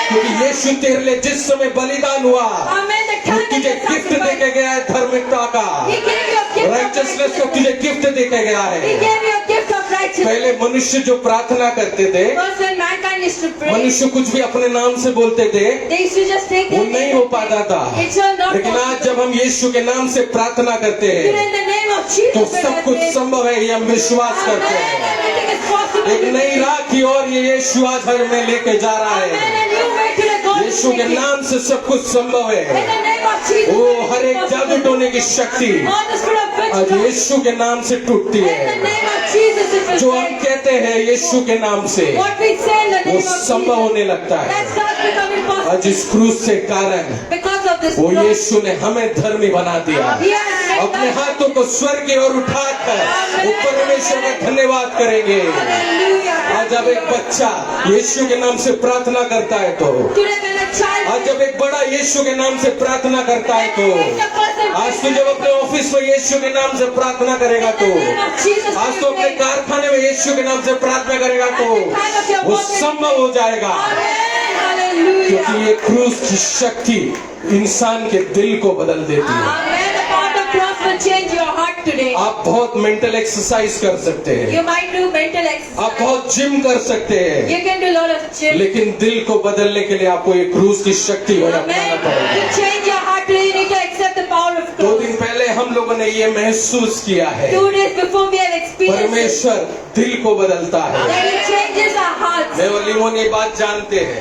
क्योंकि यीशु तेरे लिए जिस समय बलिदान हुआ Amen. The वो time तुझे that गिफ्ट He दे के गया है धार्मिकता का, He gave you a gift of richness को righteousness. तुझे गिफ्ट दे के गया He है। gave you a gift of righteousness. पहले मनुष्य जो प्रार्थना करते थे, Because when mankind used to pray, मनुष्य कुछ भी अपने नाम से बोलते थे, they used to just take वो their नहीं name. हो पाता था। It's not लेकिन आज possible. जब हम यीशु के नाम से प्रार्थना करते Today हैं in the name of Jesus, तो when सब I कुछ pray, संभव है, ये हम विश्वास करते Amen. हैं। Everything is possible. एक नई राह की ओर ये यीशु आज हमें लेके जा रहा Amen. है। And you wait till the God is यीशु के taking. नाम से सब कुछ संभव In है। the name of Jesus, वो everything हर is एक possible. जादू टोने की शक्ति All the spirit of आज witchcraft. यीशु के नाम से टूटती In the है। name of Jesus, it will जो हम break. कहते हैं यीशु के नाम से What we say in the वो name of संभव Jesus, होने लगता that है। starts becoming आज possible. इस क्रूस से कारण Because of this वो cross, यीशु ने हमें धर्मी बना दिया। He has made अपने us. हाथों को स्वर्ग की ओर उठाकर वो परमेश्वर का धन्यवाद करेंगे। Hallelujah. आज जब एक बच्चा यीशु के नाम से प्रार्थना करता है तो, Today when a child, आज जब एक बड़ा यीशु के नाम से प्रार्थना करता है तो, when a person आज तू जब अपने ऑफिस में यीशु के नाम से प्रार्थना करेगा in तो, the name of Jesus, आज तो अपने कारखाने में यीशु के नाम से प्रार्थना करेगा तो वो संभव हो जाएगा, Amen. Hallelujah. क्योंकि ये क्रूस की शक्ति इंसान के दिल को बदल देती है। Amen. The power of the cross will change your heart today. आप बहुत मेंटल एक्सरसाइज कर सकते हैं, You might do mental आप exercise. बहुत जिम कर सकते हैं, You can do a lot of gym. लेकिन दिल को बदलने के लिए आपको ये क्रूस की शक्ति को अपनाना Amen. पड़ेगा। To change your heart today, you need to accept the power of 2 cross. दिन पहले हम लोगों ने ये महसूस किया है, 2 days before we have experienced it, परमेश्वर दिल को बदलता है। that He changes our hearts. मैं और लिमोन ये बात जानते हैं,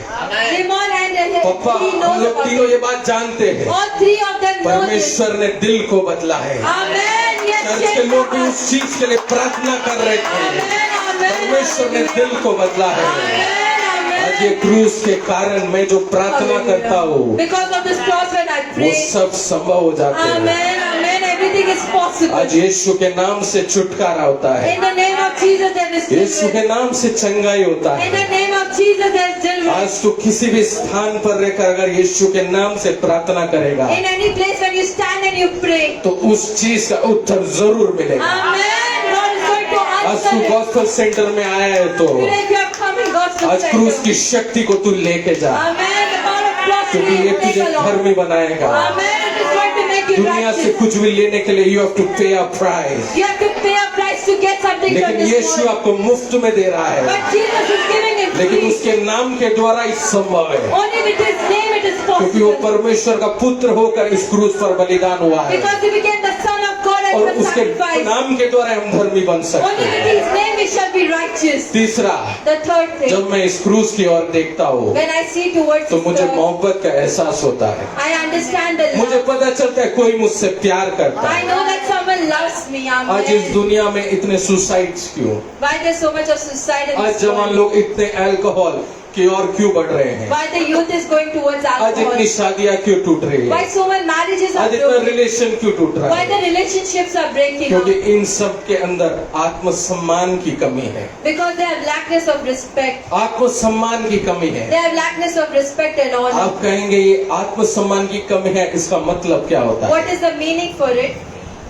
Limon and पप्पा he हम knows लोग about तीनों it. ये बात जानते हैं, All three of them know this. परमेश्वर ने दिल को बदला है। Amen. Yes, चर्च के change लोग our भी hearts. उस चीज के लिए प्रार्थना कर रहे थे, Amen. Amen. परमेश्वर ने दिल को बदला है। Amen. आज ये क्रूस के कारण मैं जो प्रार्थना करता हूँ Because of this cross when I वो pray. सब संभव हो जाते हैं। Amen. Amen. Everything is possible. आज यीशु के नाम से छुटकारा होता है, In the name of Jesus there is यीशु के deliverance. नाम से चंगाई होता In है। the name of Jesus there is deliverance. आज तू किसी भी स्थान पर रहकर अगर यीशु के नाम से प्रार्थना करेगा In any place when you stand and you pray. तो उस चीज का उत्तर जरूर मिलेगा। Amen. God is going to आज answer तू it. गॉस्पेल सेंटर में आया है तो Today if you have come in God's आज क्रूस center. की शक्ति को तू लेके जा, Amen. The power of cross क्योंकि will ये take तुझे along. धर्मी बनाएगा। Amen. It is going to make you दुनिया से righteous. कुछ भी लेने के लिए यू हैव टू पे a price, You have to pay a price to get something from लेकिन this यीशु world. आपको मुफ्त में दे रहा है, But Jesus is giving it लेकिन free. उसके नाम के द्वारा ही संभव है, Only with His name it is क्योंकि वो possible. परमेश्वर का पुत्र होकर इस क्रूस पर बलिदान हुआ है Because He became the Son of God and और was उसके sacrificed. नाम के द्वारा हम धर्मी बन सकते Only with हैं। His name we shall be righteous. तीसरा, The third thing, जब मैं इस क्रूस की ओर देखता हूँ when I see towards तो His मुझे cross, मोहब्बत का एहसास होता है, I understand the मुझे love. पता चलता है कोई मुझसे प्यार करता I है। know that someone loves me. आज इस Amen. दुनिया में इतने सुसाइड्स क्यों? Why there's so much of suicide in आज this जवान world? लोग इतने अल्कोहल की ओर क्यों बढ़ रहे हैं? Why the youth is going towards आज alcohol? इतनी शादियां क्यों टूट रही Why है? so many marriages are आज इतना broken? रिलेशन क्यों टूट रहा Why the है? relationships are breaking क्योंकि up? इन सब के अंदर आत्मसम्मान की कमी है, Because they have lackness of respect. आत्मसम्मान की कमी है। They have lackness of respect and honor. आप कहेंगे ये आत्मसम्मान की कमी है, इसका मतलब क्या होता है? What is the meaning for it?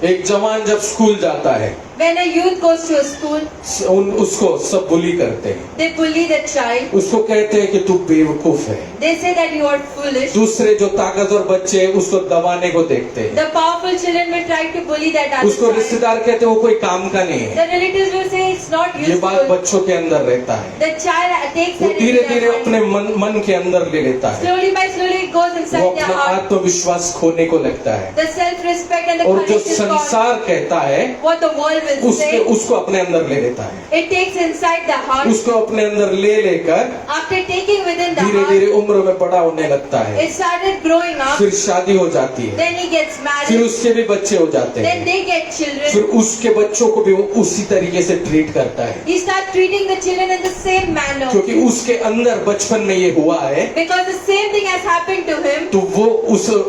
एक जवान जब स्कूल जाता है When a youth goes to a school, उसको सब बुली करते हैं, they bully the child. उसको कहते हैं कि तू बेवकूफ है। They say that you are foolish. दूसरे जो ताकतवर बच्चे हैं उसको दबाने को देखते हैं, The powerful children will try to bully that other उसको child. रिश्तेदार कहते हैं वो कोई काम का नहीं है। The relatives will say it's not ये बात useful. बच्चों के अंदर रहता है, The child takes वो that धीरे into धीरे their mind. अपने मन के अंदर ले लेता है, Slowly by slowly it goes वो inside their अपना heart. आत्मविश्वास खोने को लगता है, The self-respect and the और जो courage is gone. संसार कहता है What the world will उसको say, अपने अंदर ले लेता है, it takes inside the heart. उसको अपने अंदर ले लेकर After taking within the धीरे heart, धीरे उम्र में बड़ा होने लगता है, it started growing up. फिर शादी हो जाती है, Then he gets फिर married. उसके भी बच्चे हो जाते Then हैं, they get children. फिर उसके बच्चों को भी वो उसी तरीके से ट्रीट करता है, He starts treating the children in the same manner. क्योंकि उसके अंदर बचपन में ये हुआ है। Because the same thing has happened to him. तो वो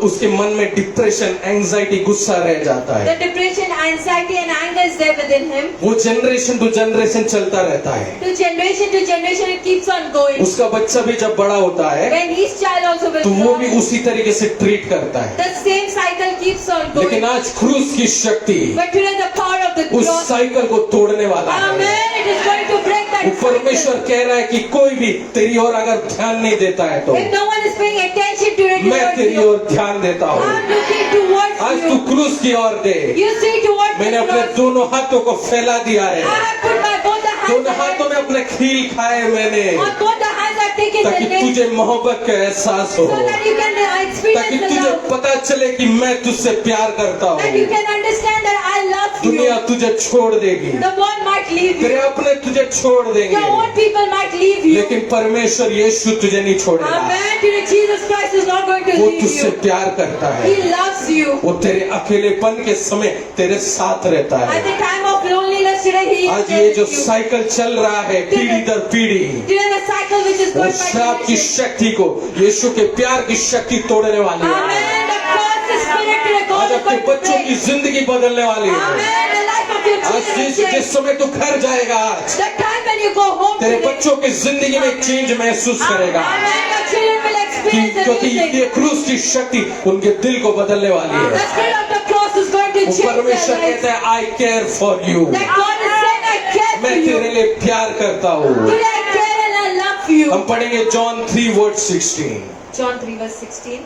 उसके मन में डिप्रेशन, एंजाइटी, गुस्सा रह जाता The है, depression, anxiety and anger is there within him. वो जनरेशन टू जनरेशन चलता रहता है। To generation it keeps on going. उसका बच्चा भी जब बड़ा होता है When his child also will तो वो grow, भी उसी तरीके से ट्रीट करता है, the same cycle keeps on लेकिन going. आज क्रूस की शक्ति But today the power of the उस cross, साइकिल को तोड़ने वाला है। amen, it is going to break वो that परमेश्वर cycle. कह रहा है कि कोई भी तेरी ओर अगर ध्यान नहीं देता है तो If no one is paying attention to it, मैं तेरी you, ओर ध्यान देता हूँ। I'm looking towards आज तू you. क्रूस की ओर दे। You see towards मैंने the अपने cross. दोनों हाथों को फैला दिया I है, have put my both the hands दोनों ahead. हाथों में अपने खील खाए मैंने, On both the hands I've taken the ताकि name, तुझे मोहब्बत का एहसास हो, so that you can ताकि experience the तुझे love. पता चले कि मैं तुझसे प्यार करता That you हूँ। can understand that I love दुनिया you. तुझे छोड़ देगी, The world might leave तेरे you. अपने तुझे छोड़ देंगे, Your own people might leave you. लेकिन परमेश्वर यीशु तुझे नहीं छोड़ेगा। Amen. Today Jesus Christ is not going to वो leave तुझसे you. प्यार करता है, He loves you. वो तेरे अकेलेपन के समय तेरे साथ रहता At है। the time of loneliness today He is आज there ये with जो you. साइकिल चल रहा है पीढ़ी दर पीढ़ी, Today the cycle which is वो going by श्राप की generation. शक्ति को यीशु के प्यार की शक्ति तोड़ने वाली है। Amen. The cross is spirit today. आज God is अपने going to बच्चों की break. जिंदगी बदलने वाली है। Amen. The life of your आज children जिस is changed. जिस समय तू घर जाएगा, आज The time when you go home तेरे today. बच्चों की जिंदगी में चेंज महसूस करेगा, Amen. Your children will experience क्योंकि everything. ये क्रूस की शक्ति उनके दिल को बदलने वाली The है। spirit of the cross is going to वो change their परमेश्वर lives. कहता है I care for you, That God is saying, I care for मैं you. तेरे लिए प्यार करता हूँ। Today I care and I love you. हम पढ़ेंगे जॉन 3:16। John 3 verse 16.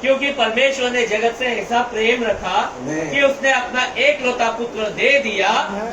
क्योंकि परमेश्वर ने जगत से ऐसा प्रेम रखा आमीन। कि उसने अपना एकलौता पुत्र दे दिया,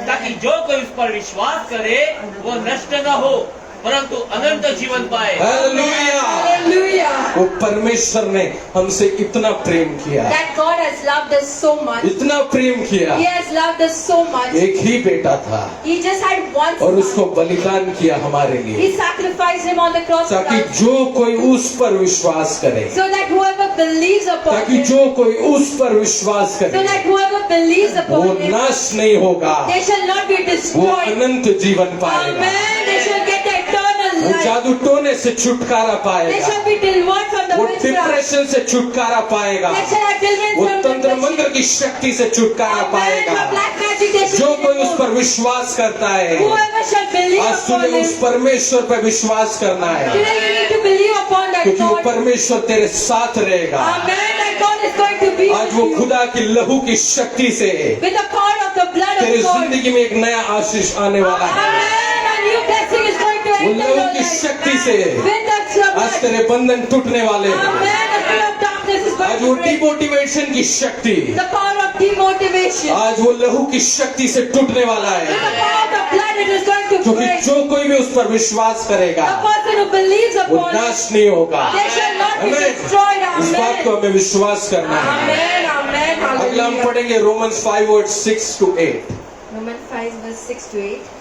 ताकि जो कोई उस पर विश्वास करे वो नष्ट न हो परंतु अनंत जीवन पाए। हालेलुया। Hallelujah. वो परमेश्वर ने हमसे इतना प्रेम किया, That God has loved us so much. इतना प्रेम किया, He has loved us so much. एक ही बेटा था He just had one और उसको son. बलिदान किया हमारे He लिए, sacrificed him on the cross for ताकि us. जो कोई उस पर विश्वास करे, So that whoever believes upon ताकि him, जो कोई उस पर विश्वास so करे that whoever believes वो upon him, नाश नहीं होगा, they shall not be वो destroyed. अनंत जीवन पाएगा, Amen. They shall get the eternal वो life. जादू टोने से छुटकारा They पाएगा, shall be delivered from the वो witchcraft. डिप्रेशन से छुटकारा पाएगा, They shall have deliverance वो from the तंत्र मंत्र witchcraft. की शक्ति से छुटकारा Amen. पाएगा। From black magic they shall जो be कोई उस delivered. पर विश्वास करता है, Whoever shall believe आज upon तुझे him. उस परमेश्वर पर विश्वास करना है, Today you need to believe upon that क्योंकि वो God. परमेश्वर तेरे साथ रहेगा। Amen. That God is going to be आज with वो you. खुदा की लहू की शक्ति से With the power of the blood तेरी of God. जिंदगी में एक नया आशीष आने वाला है। Amen. A new blessing is going to वो enter लहू your की life. शक्ति से With the आज blood. तेरे बंधन टूटने वाले हैं। Amen. The spirit of darkness is आज going वो to break. डिमोटिवेशन की शक्ति The power of demotivation. आज वो लहू की शक्ति से टूटने वाला With है, the power of the blood it is going to क्योंकि break. जो कोई भी उस पर विश्वास करेगा The person who believes वो upon it, नाश नहीं होगा। they shall not be Amen. destroyed. इस बात को Amen. हमें विश्वास करना है। Amen. Amen. अगला हम Hallelujah. पढ़ेंगे रोमन्स 5:6-8। Romans 5 verse 6 to 8.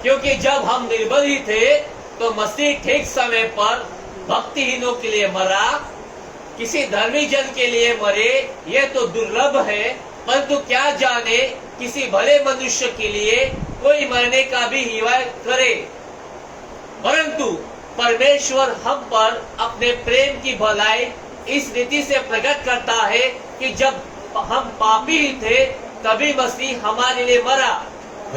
क्योंकि जब हम निर्बल ही थे तो मसीह ठीक समय पर भक्तिहीनों के लिए मरा, किसी धर्मी जन के लिए मरे, यह तो दुर्लभ है, परंतु क्या जाने किसी भले मनुष्य के लिए कोई मरने का भी हिम्मत करे। परंतु परमेश्वर हम पर अपने प्रेम की भलाई इस रीति से प्रकट करता है कि जब हम पापी ही थे तभी मसीह हमारे लिए मरा।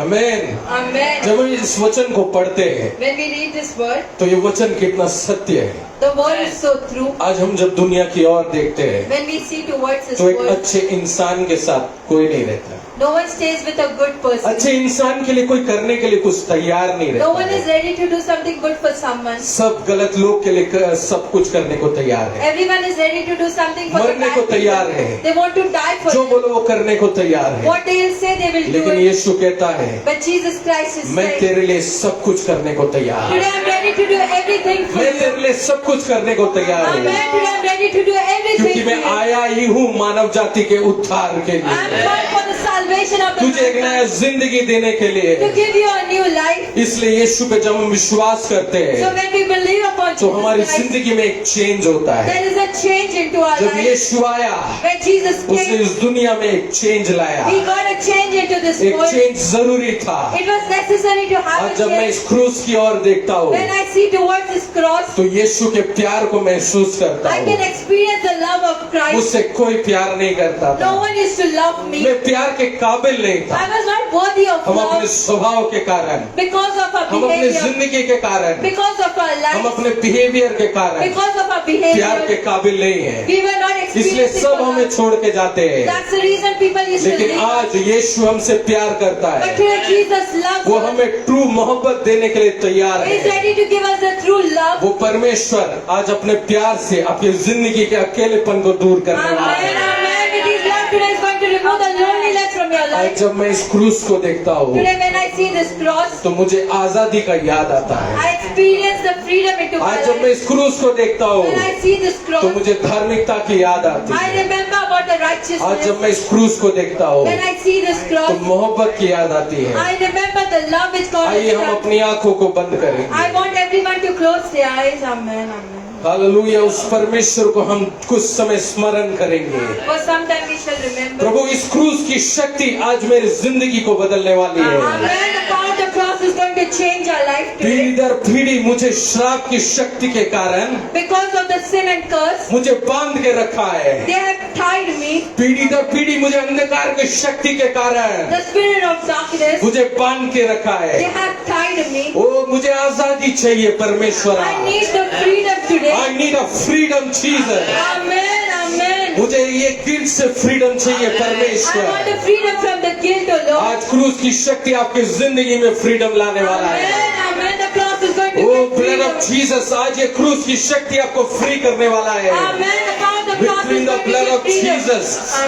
आमीन। Amen. जब हम इस वचन को पढ़ते हैं When we read this word, तो ये वचन कितना सत्य है। The world is so true. आज हम जब दुनिया की ओर देखते हैं When we see towards this तो एक world, अच्छे इंसान के साथ कोई नहीं रहता। no one stays with a good person. अच्छे इंसान के लिए कोई करने के लिए कुछ तैयार नहीं No one is रहता। ready to do something good for someone. सब गलत लोग के लिए सब कुछ करने को तैयार है, Everyone is ready to do something for the मरने को bad तैयार people. है, They want to die for जो it. बोलो वो करने को तैयार है। What they'll say, they will do लेकिन it. यीशु कहता है But Jesus Christ is मैं saying, तेरे लिए सब कुछ करने को तैयार today हूँ, I'm ready to do everything for मैं you. तेरे लिए सब कुछ करने को तैयार Amen. हूँ, Today I'm ready to do everything क्योंकि for मैं you. आया ही हूँ मानव जाति के उद्धार के I'm लिए, come for the salvation of the तुझे एक नया mankind, जिंदगी देने के लिए। to give you a new life. इसलिए यीशु पे जब हम विश्वास करते So हैं when we believe upon तो हमारी Jesus Christ, जिंदगी में एक चेंज होता है। there is a change into our जब life. यीशु आया When Jesus उसने came, इस दुनिया में एक चेंज लाया, He got a change into this एक world. चेंज जरूरी था। It was necessary to have आज a जब मैं change. इस क्रूस की ओर देखता हूँ When I see towards this cross, तो यीशु के प्यार को महसूस करता I can हूँ। experience the love of Christ. मुझसे कोई प्यार नहीं करता था, No one used to love me. मैं प्यार के काबिल नहीं था। I was not worthy of हम अपने love स्वभाव के कारण, because of our हम अपनी behavior, जिंदगी के कारण, because of our हम life, अपने बिहेवियर के कारण because of our प्यार के behavior. काबिल नहीं है, We were not इसलिए experiencing सब for हमें love. छोड़ के जाते हैं। That's the reason people used to लेकिन leave. आज यीशु हमसे प्यार करता But है, today Jesus loves वो us. हमें ट्रू मोहब्बत देने के लिए तैयार He is है। ready to give us the true love. वो परमेश्वर आज अपने प्यार से आपकी जिंदगी के अकेलेपन को दूर करने वाला Amen, है। amen. With His love today is going to remove the loneliness from your आज life. जब मैं इस क्रूस को देखता हूँ Today when I see this cross, तो मुझे आजादी का याद आता है। I experience the freedom into my आज जब मैं life. इस क्रूस को देखता When हूँ I see this तो cross, मुझे धार्मिकता की याद आती I है। remember about the आज righteousness. जब मैं इस क्रूस को देखता हूँ When I see this तो cross, मोहब्बत की याद आती है। I remember the love which God आइए has हम done. अपनी आंखों को बंद I करेंगे। want everyone to close their eyes. Amen, amen. Hallelujah. उस परमेश्वर को हम कुछ समय स्मरण करेंगे। For some time we shall remember. प्रभु इस क्रूस की शक्ति आज मेरी जिंदगी को बदलने वाली है। Amen. The power of the cross is going to change our life पीढ़ी today. दर पीढ़ी मुझे श्राप की शक्ति के कारण Because of the sin and curse, मुझे बांध के रखा है। they have tied me. पीढ़ी दर पीढ़ी मुझे अंधकार की शक्ति के कारण The spirit of darkness, मुझे बांध के रखा they है। have tied me. ओ मुझे आजादी चाहिए परमेश्वर। I need the freedom today. I need a freedom Jesus. Amen, amen. मुझे ये गिल्ट से फ्रीडम चाहिए I want परमेश्वर। the freedom from the guilt, O Lord. आज क्रूस की शक्ति आपकी जिंदगी में फ्रीडम लाने वाला है। Amen, amen. The cross is going to oh bring blood freedom. Of Jesus आज ये क्रूस की शक्ति आपको फ्री करने वाला है। Amen. The power of the cross Between is the going to blood give of freedom. Jesus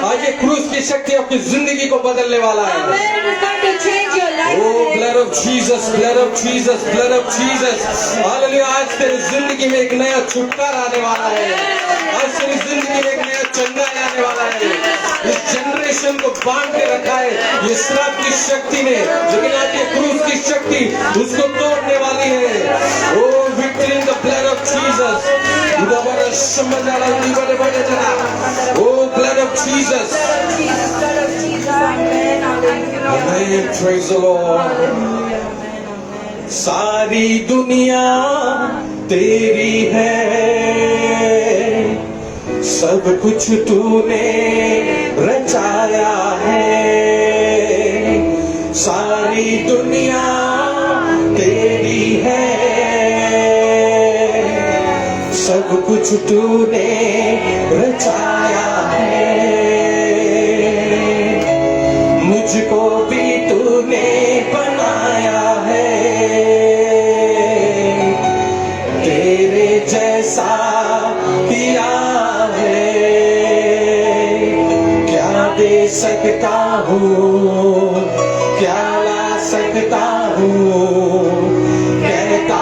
आज ये क्रूस की शक्ति आपकी जिंदगी को बदलने वाला है। Amen. It is going to change your life oh today. Blood of Jesus, blood of Jesus, blood of Jesus. Hallelujah. आज तेरी जिंदगी में एक नया छुटकारा आने वाला है। आज तेरी जिंदगी में एक नया चंगाई आने वाला है। इस जनरेशन को बांध के रखा है ये श्राप की शक्ति ने, लेकिन आज ये क्रूस की शक्ति उसको तोड़ने वाली है। O victory in the blood of Jesus. O blood of Jesus. Blood of Jesus. Amen. Hallelujah. Amen. Praise the Lord. Hallelujah. Amen. Amen. सारी दुनिया तेरी है, सब कुछ तूने रचाया है। सारी दुनिया तेरी है, सब कुछ तूने रचाया है। मुझको भी तूने बनाया है, तेरे जैसा किया है। क्या दे सकता हूँ, क्या ला सकता हूँ, कहता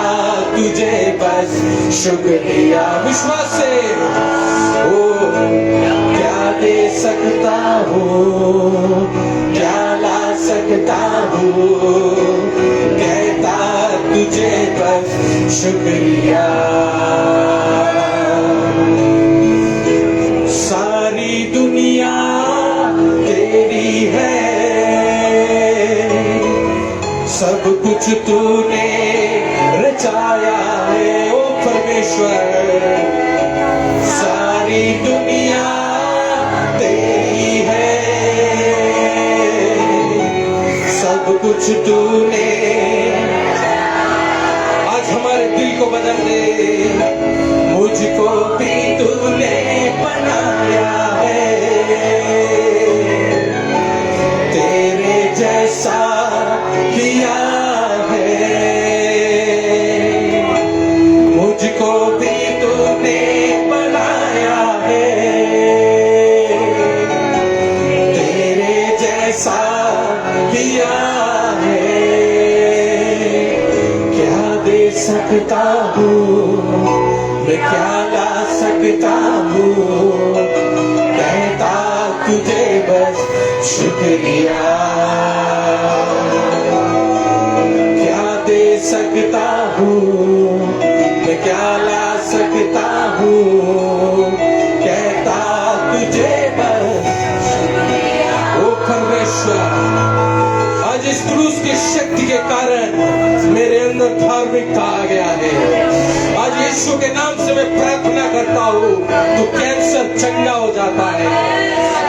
तुझे बस शुक्रिया। विश्वास से ओ क्या दे सकता हूँ, क्या ला सकता हूँ, कहता तुझे बस शुक्रिया। सारी दुनिया तेरी है, सब कुछ तूने रचाया है। ओ परमेश्वर सारी दुनिया तेरी है, सब कुछ तूने। आज हमारे दिल को बदल दे। साथ दिया है, क्या दे सकता हूँ मैं, क्या ला सकता हूँ, कहता तुझे बस शुक्रिया। क्या दे सकता हूँ मैं, क्या ला सकता हूँ, कहता तुझे बस ओ परमेश्वर। आज इस क्रूस की शक्ति के कारण मेरे अंदर धार्मिकता आ गया है। आज यीशु के नाम से मैं प्रार्थना करता हूँ तो कैंसर चंगा हो जाता है।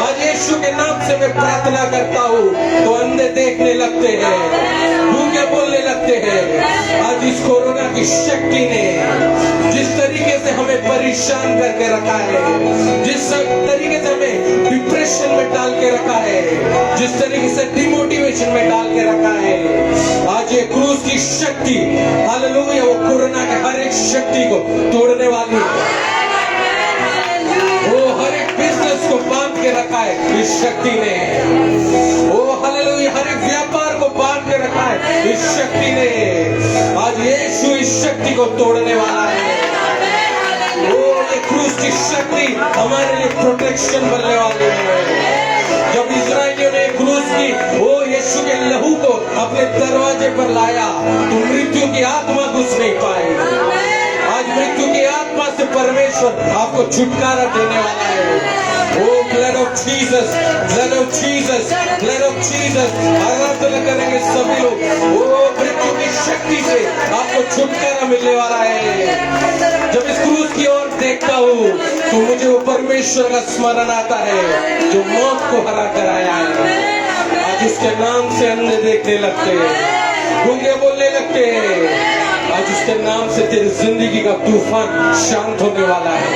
आज यीशु के नाम से मैं प्रार्थना करता हूँ तो अंधे देखने लगते हैं, गूंगे बोलने लगते हैं। आज इस कोरोना की शक्ति ने जिस तरीके से हमें परेशान करके रखा है, जिस तरीके से हमें डिप्रेशन में डाल के रखा है, जिस तरीके से डिमोटिवेशन में डाल के रखा है, आज ये क्रूस की शक्ति हालेलुया वो कोरोना के हर एक शक्ति को तोड़ने वाली है। वो हर एक बिजनेस को बांध के रखा है इस शक्ति ने। वो हालेलुया हर एक व्यापार को बांध के रखा है इस शक्ति ने। आज यीशु इस शक्ति को तोड़ने वाला है। वो ये क्रूस की शक्ति हमारे लिए प्रोटेक्शन बनने वाली है। जब इजराइलियों ने क्रूस की वो यीशु के लहू को अपने दरवाजे पर लाया तो मृत्यु की आत्मा घुस नहीं पाई। आज मृत्यु की आत्मा से परमेश्वर आपको छुटकारा देने वाला है। O blood of Jesus, blood of Jesus, blood of Jesus. आराधना करेंगे सभी लोग। ओ मृत्यु की शक्ति से आपको छुटकारा मिलने वाला है। जब इस क्रूस की ओर देखता हूँ तो मुझे वो परमेश्वर का स्मरण आता है जो मौत को हरा कर आया है। आज उसके नाम से अंधे देखने लगते हैं, गूंगे बोलने लगते हैं। आज उसके नाम से तेरी जिंदगी का तूफान शांत होने वाला है।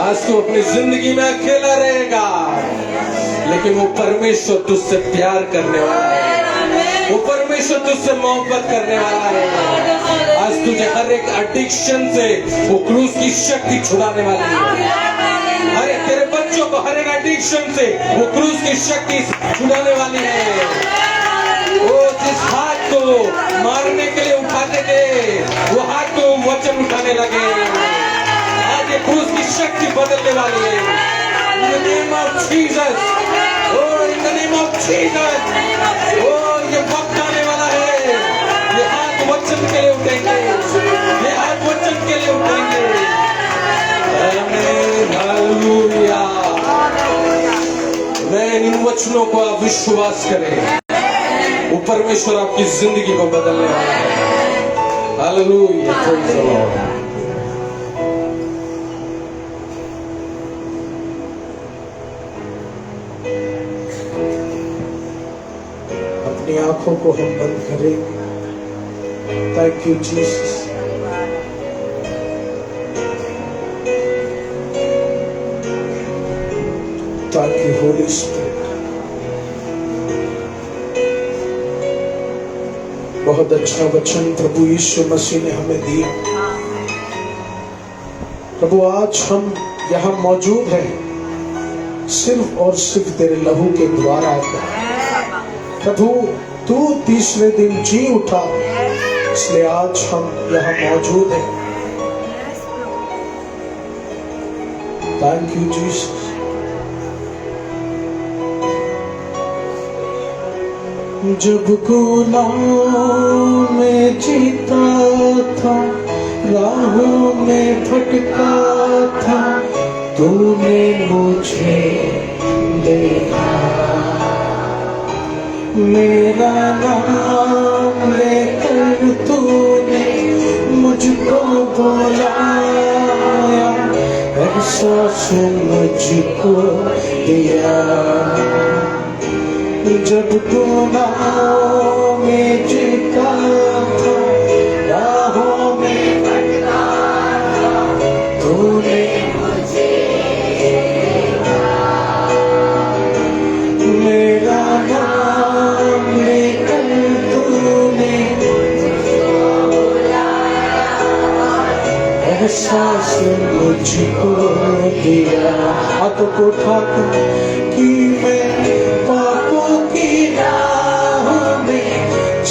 आज तू अपनी जिंदगी में अकेला रहेगा लेकिन वो परमेश्वर तुझसे प्यार करने वाला है। वो परमेश्वर तुझसे मोहब्बत करने वाला है। आज तुझे हर एक एडिक्शन से वो क्रूस की शक्ति छुड़ाने वाली है। हर एक तेरे बच्चों को हर एक एडिक्शन से वो क्रूस की शक्ति छुड़ाने वाली है। वो जिस हाथ को मारने के लिए उठाते थे वो हाथ को वचन उठाने लगे। आज ये क्रूस की शक्ति बदलने वाली है। In the name of Jesus, oh in the name of Jesus, oh ये वक्त आने वाला है। ये हाथ वचन के लिए उठेंगे, ये हाथ वचन के लिए उठेंगे। आमीन, हालेलुया। मैं इन वचनों को आप विश्वास करें, वो परमेश्वर आपकी जिंदगी को बदलने वाला है। Hallelujah, praise the Lord. अपनी आंखों को हम बंद करेंगे। Thank you Jesus. Thank you Holi spirit. बहुत अच्छा वचन प्रभु यीशु मसीह ने हमें दिया। प्रभु आज हम यहाँ मौजूद हैं सिर्फ और सिर्फ तेरे लहू के द्वारा। प्रभु तू तीसरे दिन जी उठा, इसलिए आज हम यहाँ मौजूद हैं। Thank you Jesus. जब गुनाहों में जीता था, राहों में भटका था, तूने मुझे देखा। मेरा नाम लेकर तूने मुझको बुलाया, एहसास मुझको दिया। जब गुनाहों में जीता था, राहों में भटका था, तूने मुझे देखा। मेरा नाम लेकर तूने मुझको बुलाया, एहसास मुझको दिया। हाथों को उठाकर कि मैं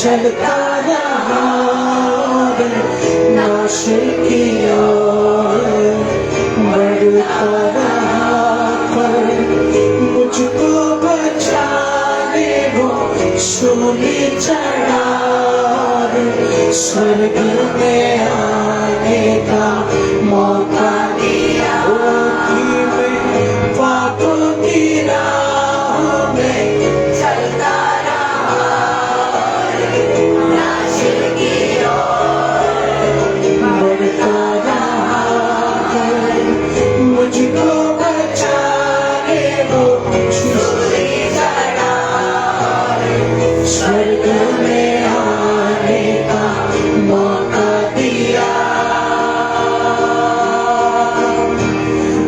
चलता रहा नाश की ओर बढ़ता रहा, पर मुझको बचाने वो सूली चढ़ा, स्वर्ग में आने का मौका दिया। कि मैं पापों की राह में चलता रहा नाश की ओर बढ़ता रहा, मुझको बचाने वो सूली चढ़ा, स्वर्ग में आने का मौका दिया।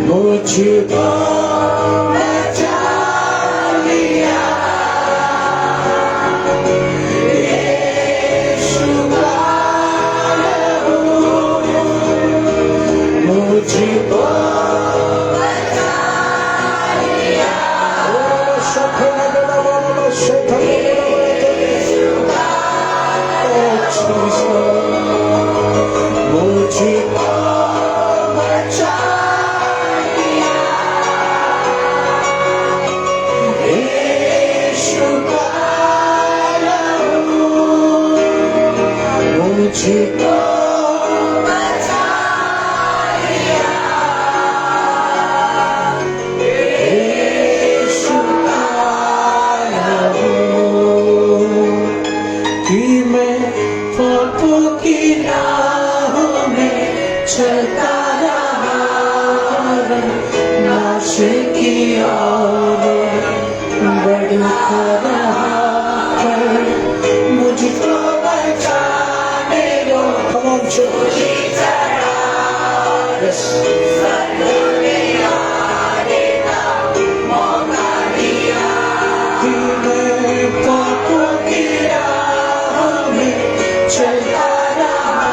मुझको बचा लिया यीशु का लहू, मुझको बचा लिया। ओ सफल बना सफल यीशु का लहू, मुझको बचा लिया यीशु का लहू, मुझको बचा लिया यीशु का लहू। कि मैं पापों की राह में चलता रहा नाश की ओर बढ़ता रहा, पर मुझको बचाने वो सूली चढ़ा, स्वर्ग में आने का मौका दिया। कि मैं पापों की राह में चलता रहा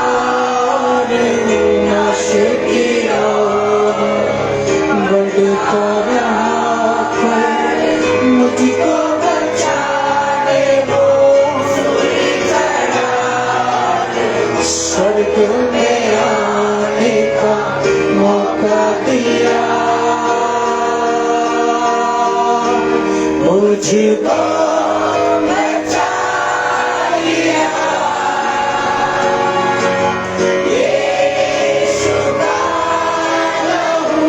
नाश की ओर बढ़ता रहा, पर मुझको बचाने वो सूली चढ़ा, स्वर्ग में आने का मौका दिया। मुझको बचा लिया यीशु का लहू,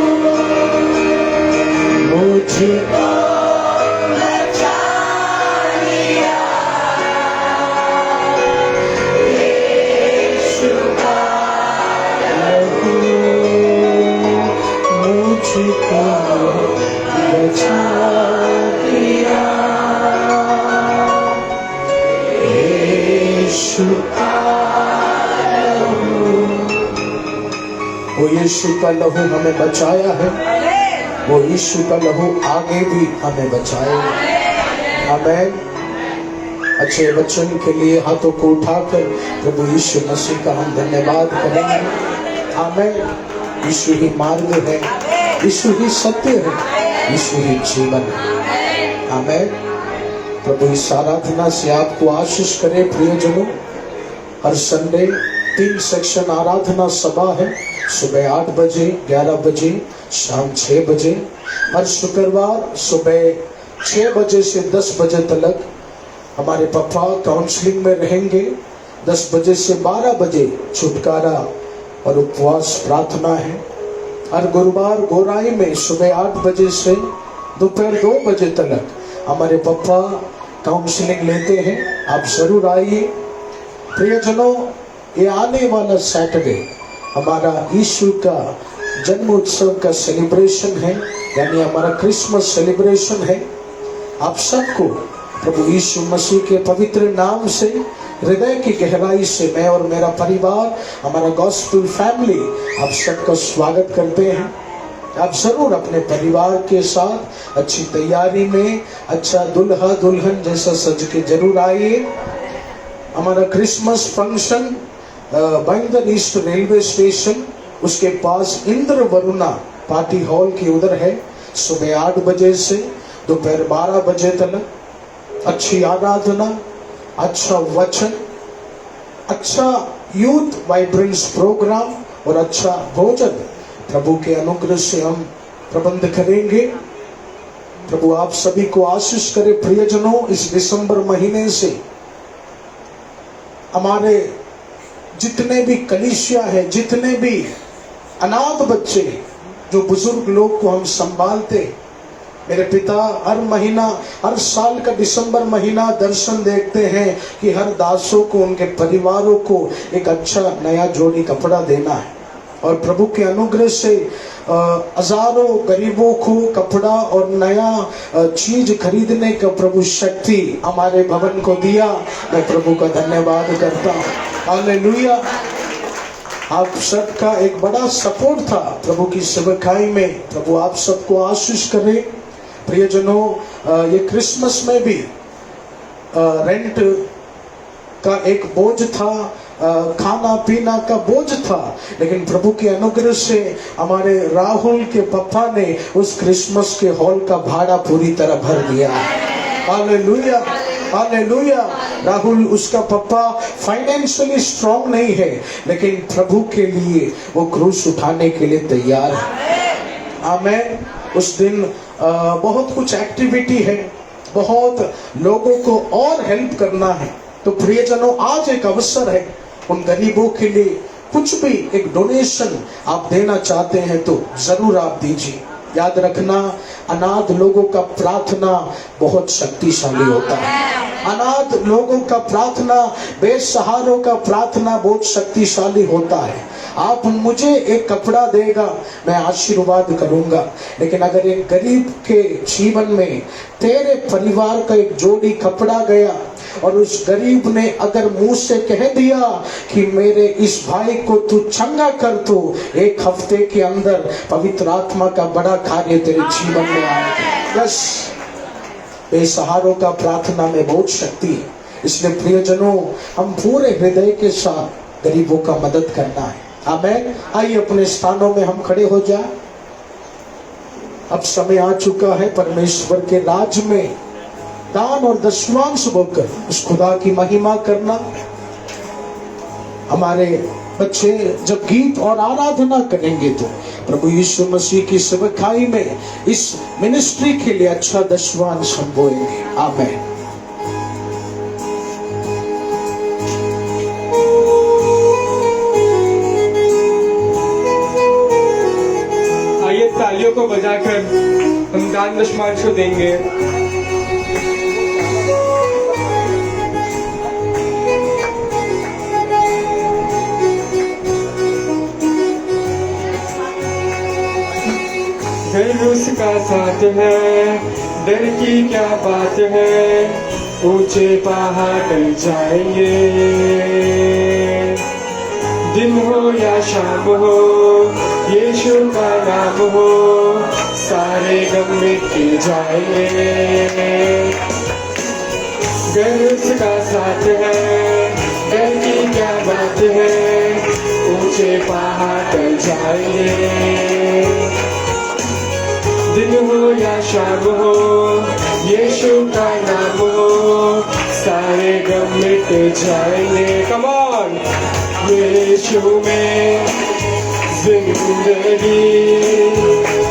मुझको बचा लिया यीशु का लहू, मुझको बचा लिया यीशु का लहू। वो यीशु का लहू हमें बचाया है, वो यीशु का लहू आगे भी हमें बचाएगा। आमीन। अच्छे वचन के लिए हाथों को उठाकर प्रभु यीशु मसीह का हम धन्यवाद करेंगे। आमीन। यीशु ही मार्ग है, यीशु ही सत्य है, यीशु ही जीवन है। आमीन। प्रभु इस आराधना से आपको आशीष करे प्रियजनों। हर संडे 3 सेक्शन आराधना सभा है, सुबह 8 बजे, 11 बजे, शाम 6 बजे। हर शुक्रवार सुबह 6 बजे से 10 बजे तक हमारे पापा काउंसलिंग में रहेंगे। 10 बजे से 12 बजे छुटकारा और उपवास प्रार्थना है। हर गुरुवार गोराई में सुबह 8 बजे से दोपहर 2 बजे तक हमारे पापा काउंसलिंग लेते हैं। आप जरूर आइए प्रियजनों। ये आने वाला सैटरडे हमारा यीशु का जन्म उत्सव का सेलिब्रेशन है, यानी हमारा क्रिसमस सेलिब्रेशन है। आप सबको प्रभु यीशु मसीह के पवित्र नाम से हृदय की गहराई से मैं और मेरा परिवार, हमारा गॉस्पेल फैमिली आप सबका स्वागत करते हैं। आप जरूर अपने परिवार के साथ अच्छी तैयारी में अच्छा दुल्हा दुल्हन जैसा सज के जरूर आइए। हमारा क्रिसमस फंक्शन बैंगन ईस्ट रेलवे स्टेशन उसके पास इंद्र वरुणा पार्टी हॉल की उधर है। सुबह 8 बजे से दोपहर 12 बजे तक अच्छी आराधना, अच्छा वचन, अच्छा यूथ वाइब्रेंस प्रोग्राम और अच्छा भोजन प्रभु के अनुग्रह से हम प्रबंध करेंगे। प्रभु आप सभी को आशीष करे। प्रियजनों, इस दिसंबर महीने से हमारे जितने भी कलीसिया है, जितने भी अनाथ बच्चे, जो बुजुर्ग लोग को हम संभालते, मेरे पिता हर महीना, हर साल का दिसंबर महीना दर्शन देखते हैं कि हर दासों को, उनके परिवारों को एक अच्छा नया जोड़ी कपड़ा देना है। और प्रभु के अनुग्रह से हजारों गरीबों को कपड़ा और नया चीज खरीदने का प्रभु शक्ति हमारे भवन को दिया। मैं प्रभु का धन्यवाद करता हूँ। हालेलुया। आप सबका एक बड़ा सपोर्ट था प्रभु की सेवकाई में। प्रभु आप सबको आशीष करे। प्रियजनों, ये क्रिसमस में भी रेंट का एक बोझ था, खाना पीना का बोझ था, लेकिन प्रभु के अनुग्रह से हमारे राहुल के पापा ने उस क्रिसमस के हॉल का भाड़ा पूरी तरह भर दिया। Hallelujah, hallelujah. राहुल, उसका पापा फाइनेंशियली स्ट्रांग नहीं है, लेकिन प्रभु के लिए वो क्रूस उठाने के लिए तैयार है। आमेन। उस दिन बहुत कुछ एक्टिविटी है, बहुत लोगों को और हेल्प करना है। तो प्रियजनों, आज एक अवसर है उन गरीबों के लिए। कुछ भी एक डोनेशन आप देना चाहते हैं तो जरूर आप दीजिए। याद रखना, अनाथ लोगों का प्रार्थना बहुत शक्तिशाली होता है। अनाथ लोगों का प्रार्थना, बेसहारों का प्रार्थना बहुत शक्तिशाली होता है। आप मुझे एक कपड़ा देगा, मैं आशीर्वाद करूंगा, लेकिन अगर एक गरीब के जीवन में तेरे परिवार का एक जोड़ी कपड़ा गया और उस गरीब ने अगर मुंह से कह दिया कि मेरे इस भाई को तू चंगा कर, तो एक हफ्ते के अंदर पवित्र आत्मा का बड़ा कार्य तेरे जीवन में आएगा। बस बेसहारों का प्रार्थना में बहुत शक्ति है। इसलिए प्रियजनों, हम पूरे हृदय के साथ गरीबों का मदद करना है। आमेन। आइए अपने स्थानों में हम खड़े हो जाए। अब समय आ चुका है परमेश्वर के राज में दान और दशमांश बोकर उस खुदा की महिमा करना। हमारे बच्चे जब गीत और आराधना करेंगे तो प्रभु यीशु मसीह की सेवकाई में इस मिनिस्ट्री के लिए अच्छा दशमांश हम बोएंगे। आमेन। आइए तालियों को बजाकर हम दान दशमांश को देंगे। घर उसका साथ है, डर की क्या बात है, ऊंचे पहाड़ जाएंगे। दिन हो या शाम हो, यीशु का नाम हो, सारे गम मिट जाएंगे। घर उसका साथ है, डर की क्या बात है, ऊंचे पहाड़ जाएंगे। दिन हो या शाम हो, यीशु का नाम हो, सारे गम मिट जाएंगे। Come on. यीशु में जिंदगी,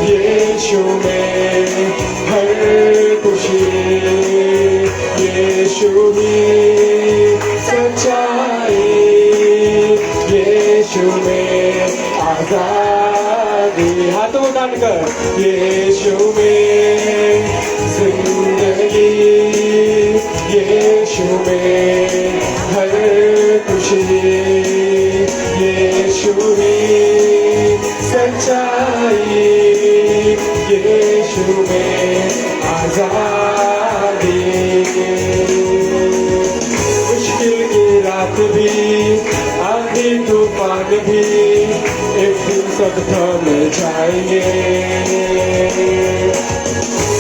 यीशु में हर खुशी, यीशु ही सच्चाई, यीशु में आजादी। हाथों को डालकर यीशु में जिंदगी, यीशु में हर खुशी, यीशु ही सच्चाई, यीशु में आजादी। मुश्किल की रात भी, आंधी तूफान भी, एक दिन सब थम जाएंगे।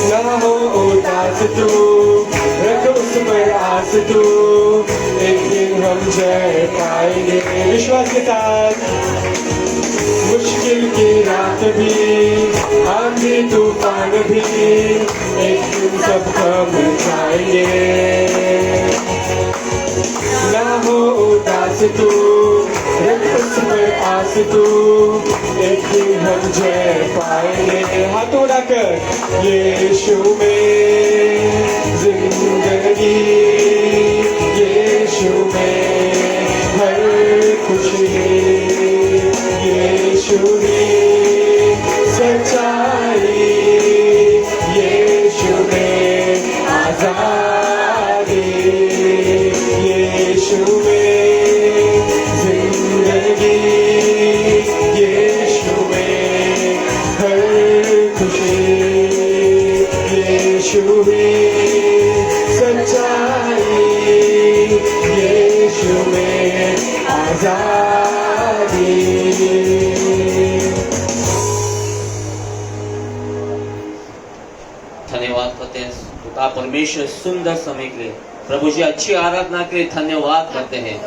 ना हो उदास तू, रख उस पर आस तू, एक दिन हम जय पाएंगे। विश्वास के साथ। मुश्किल की रात भी, आंधी तूफान भी, एक दिन सब थम जाएंगे। तू, रख उस पर आस तू, एक दिन हम जय पाएंगे। हाथ उड़ाकर यीशु में जिंदगी, यीशु में हर खुशी, यीशु ही सच्चाई, यीशु में आजादी, यीशु में जिंदगी, यीशु में हर खुशी, यीशु ही सच्चाई, यीशु में आजादी। धन्यवाद करते हैं पिता परमेश्वर सुंदर समय के लिए, प्रभु जी अच्छी आराधना के लिए धन्यवाद करते हैं,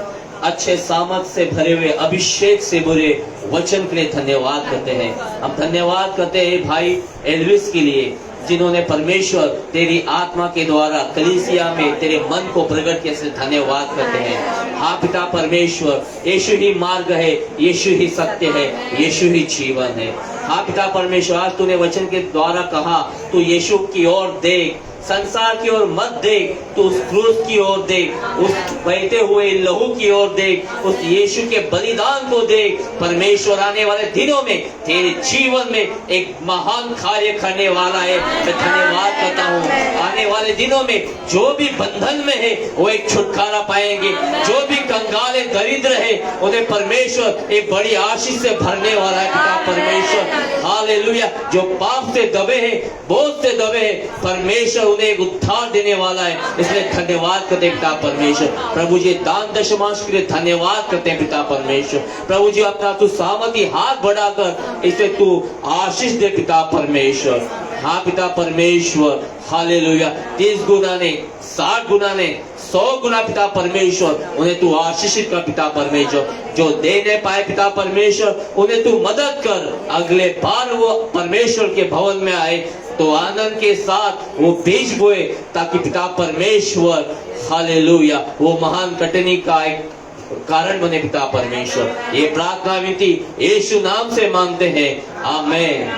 अच्छे सामर्थ से भरे हुए अभिषेक से भरे वचन के लिए धन्यवाद करते हैं। हम धन्यवाद करते हैं भाई एल्विस के लिए, जिन्होंने परमेश्वर तेरी आत्मा के द्वारा कलीसिया में तेरे मन को प्रकट किया, से धन्यवाद करते हैं। हाँ पिता परमेश्वर, यीशु ही मार्ग है, यीशु ही सत्य है, यीशु ही जीवन है। हाँ पिता परमेश्वर, आज तूने वचन के द्वारा कहा तू यीशु की ओर देख, संसार की ओर मत देख, तू उस क्रूस की ओर देख, उस बहते हुए लहू की ओर देख, उस यीशु के बलिदान को देख। परमेश्वर आने वाले दिनों में तेरे जीवन में एक महान कार्य करने वाला है। मैं धन्यवाद करता हूँ, आने वाले दिनों में जो भी बंधन में है वो एक छुटकारा पाएंगे, जो भी कंगाल है, दरिद्र है, उन्हें परमेश्वर एक बड़ी आशीष से भरने वाला है पिता परमेश्वर। हालेलुया। जो पाप से दबे हैं, बोझ से दबे हैं, परमेश्वर उन्हें एक उद्धार देने वाला है। इसलिए धन्यवाद करते हैं पिता परमेश्वर। प्रभु जी दान दशमांश के लिए धन्यवाद करते हैं पिता परमेश्वर। प्रभु जी अपना तू सामर्थी हाथ बढ़ाकर इसे तू आशीष दे पिता परमेश्वर। हाँ पिता परमेश्वर, हालेलुया। 30 गुना ने, 60 गुना ने, 100 गुना पिता परमेश्वर उन्हें तू आशीषित कर पिता परमेश्वर। जो दे नहीं पाए पिता परमेश्वर, उन्हें तू मदद कर, अगले बार वो परमेश्वर के भवन में आए तो आनंद के साथ वो बीज बोए, ताकि पिता परमेश्वर हालेलुया वो महान कटनी का एक कारण बने पिता परमेश्वर। ये प्रार्थना विनती यीशु नाम से मांगते हैं, आमीन।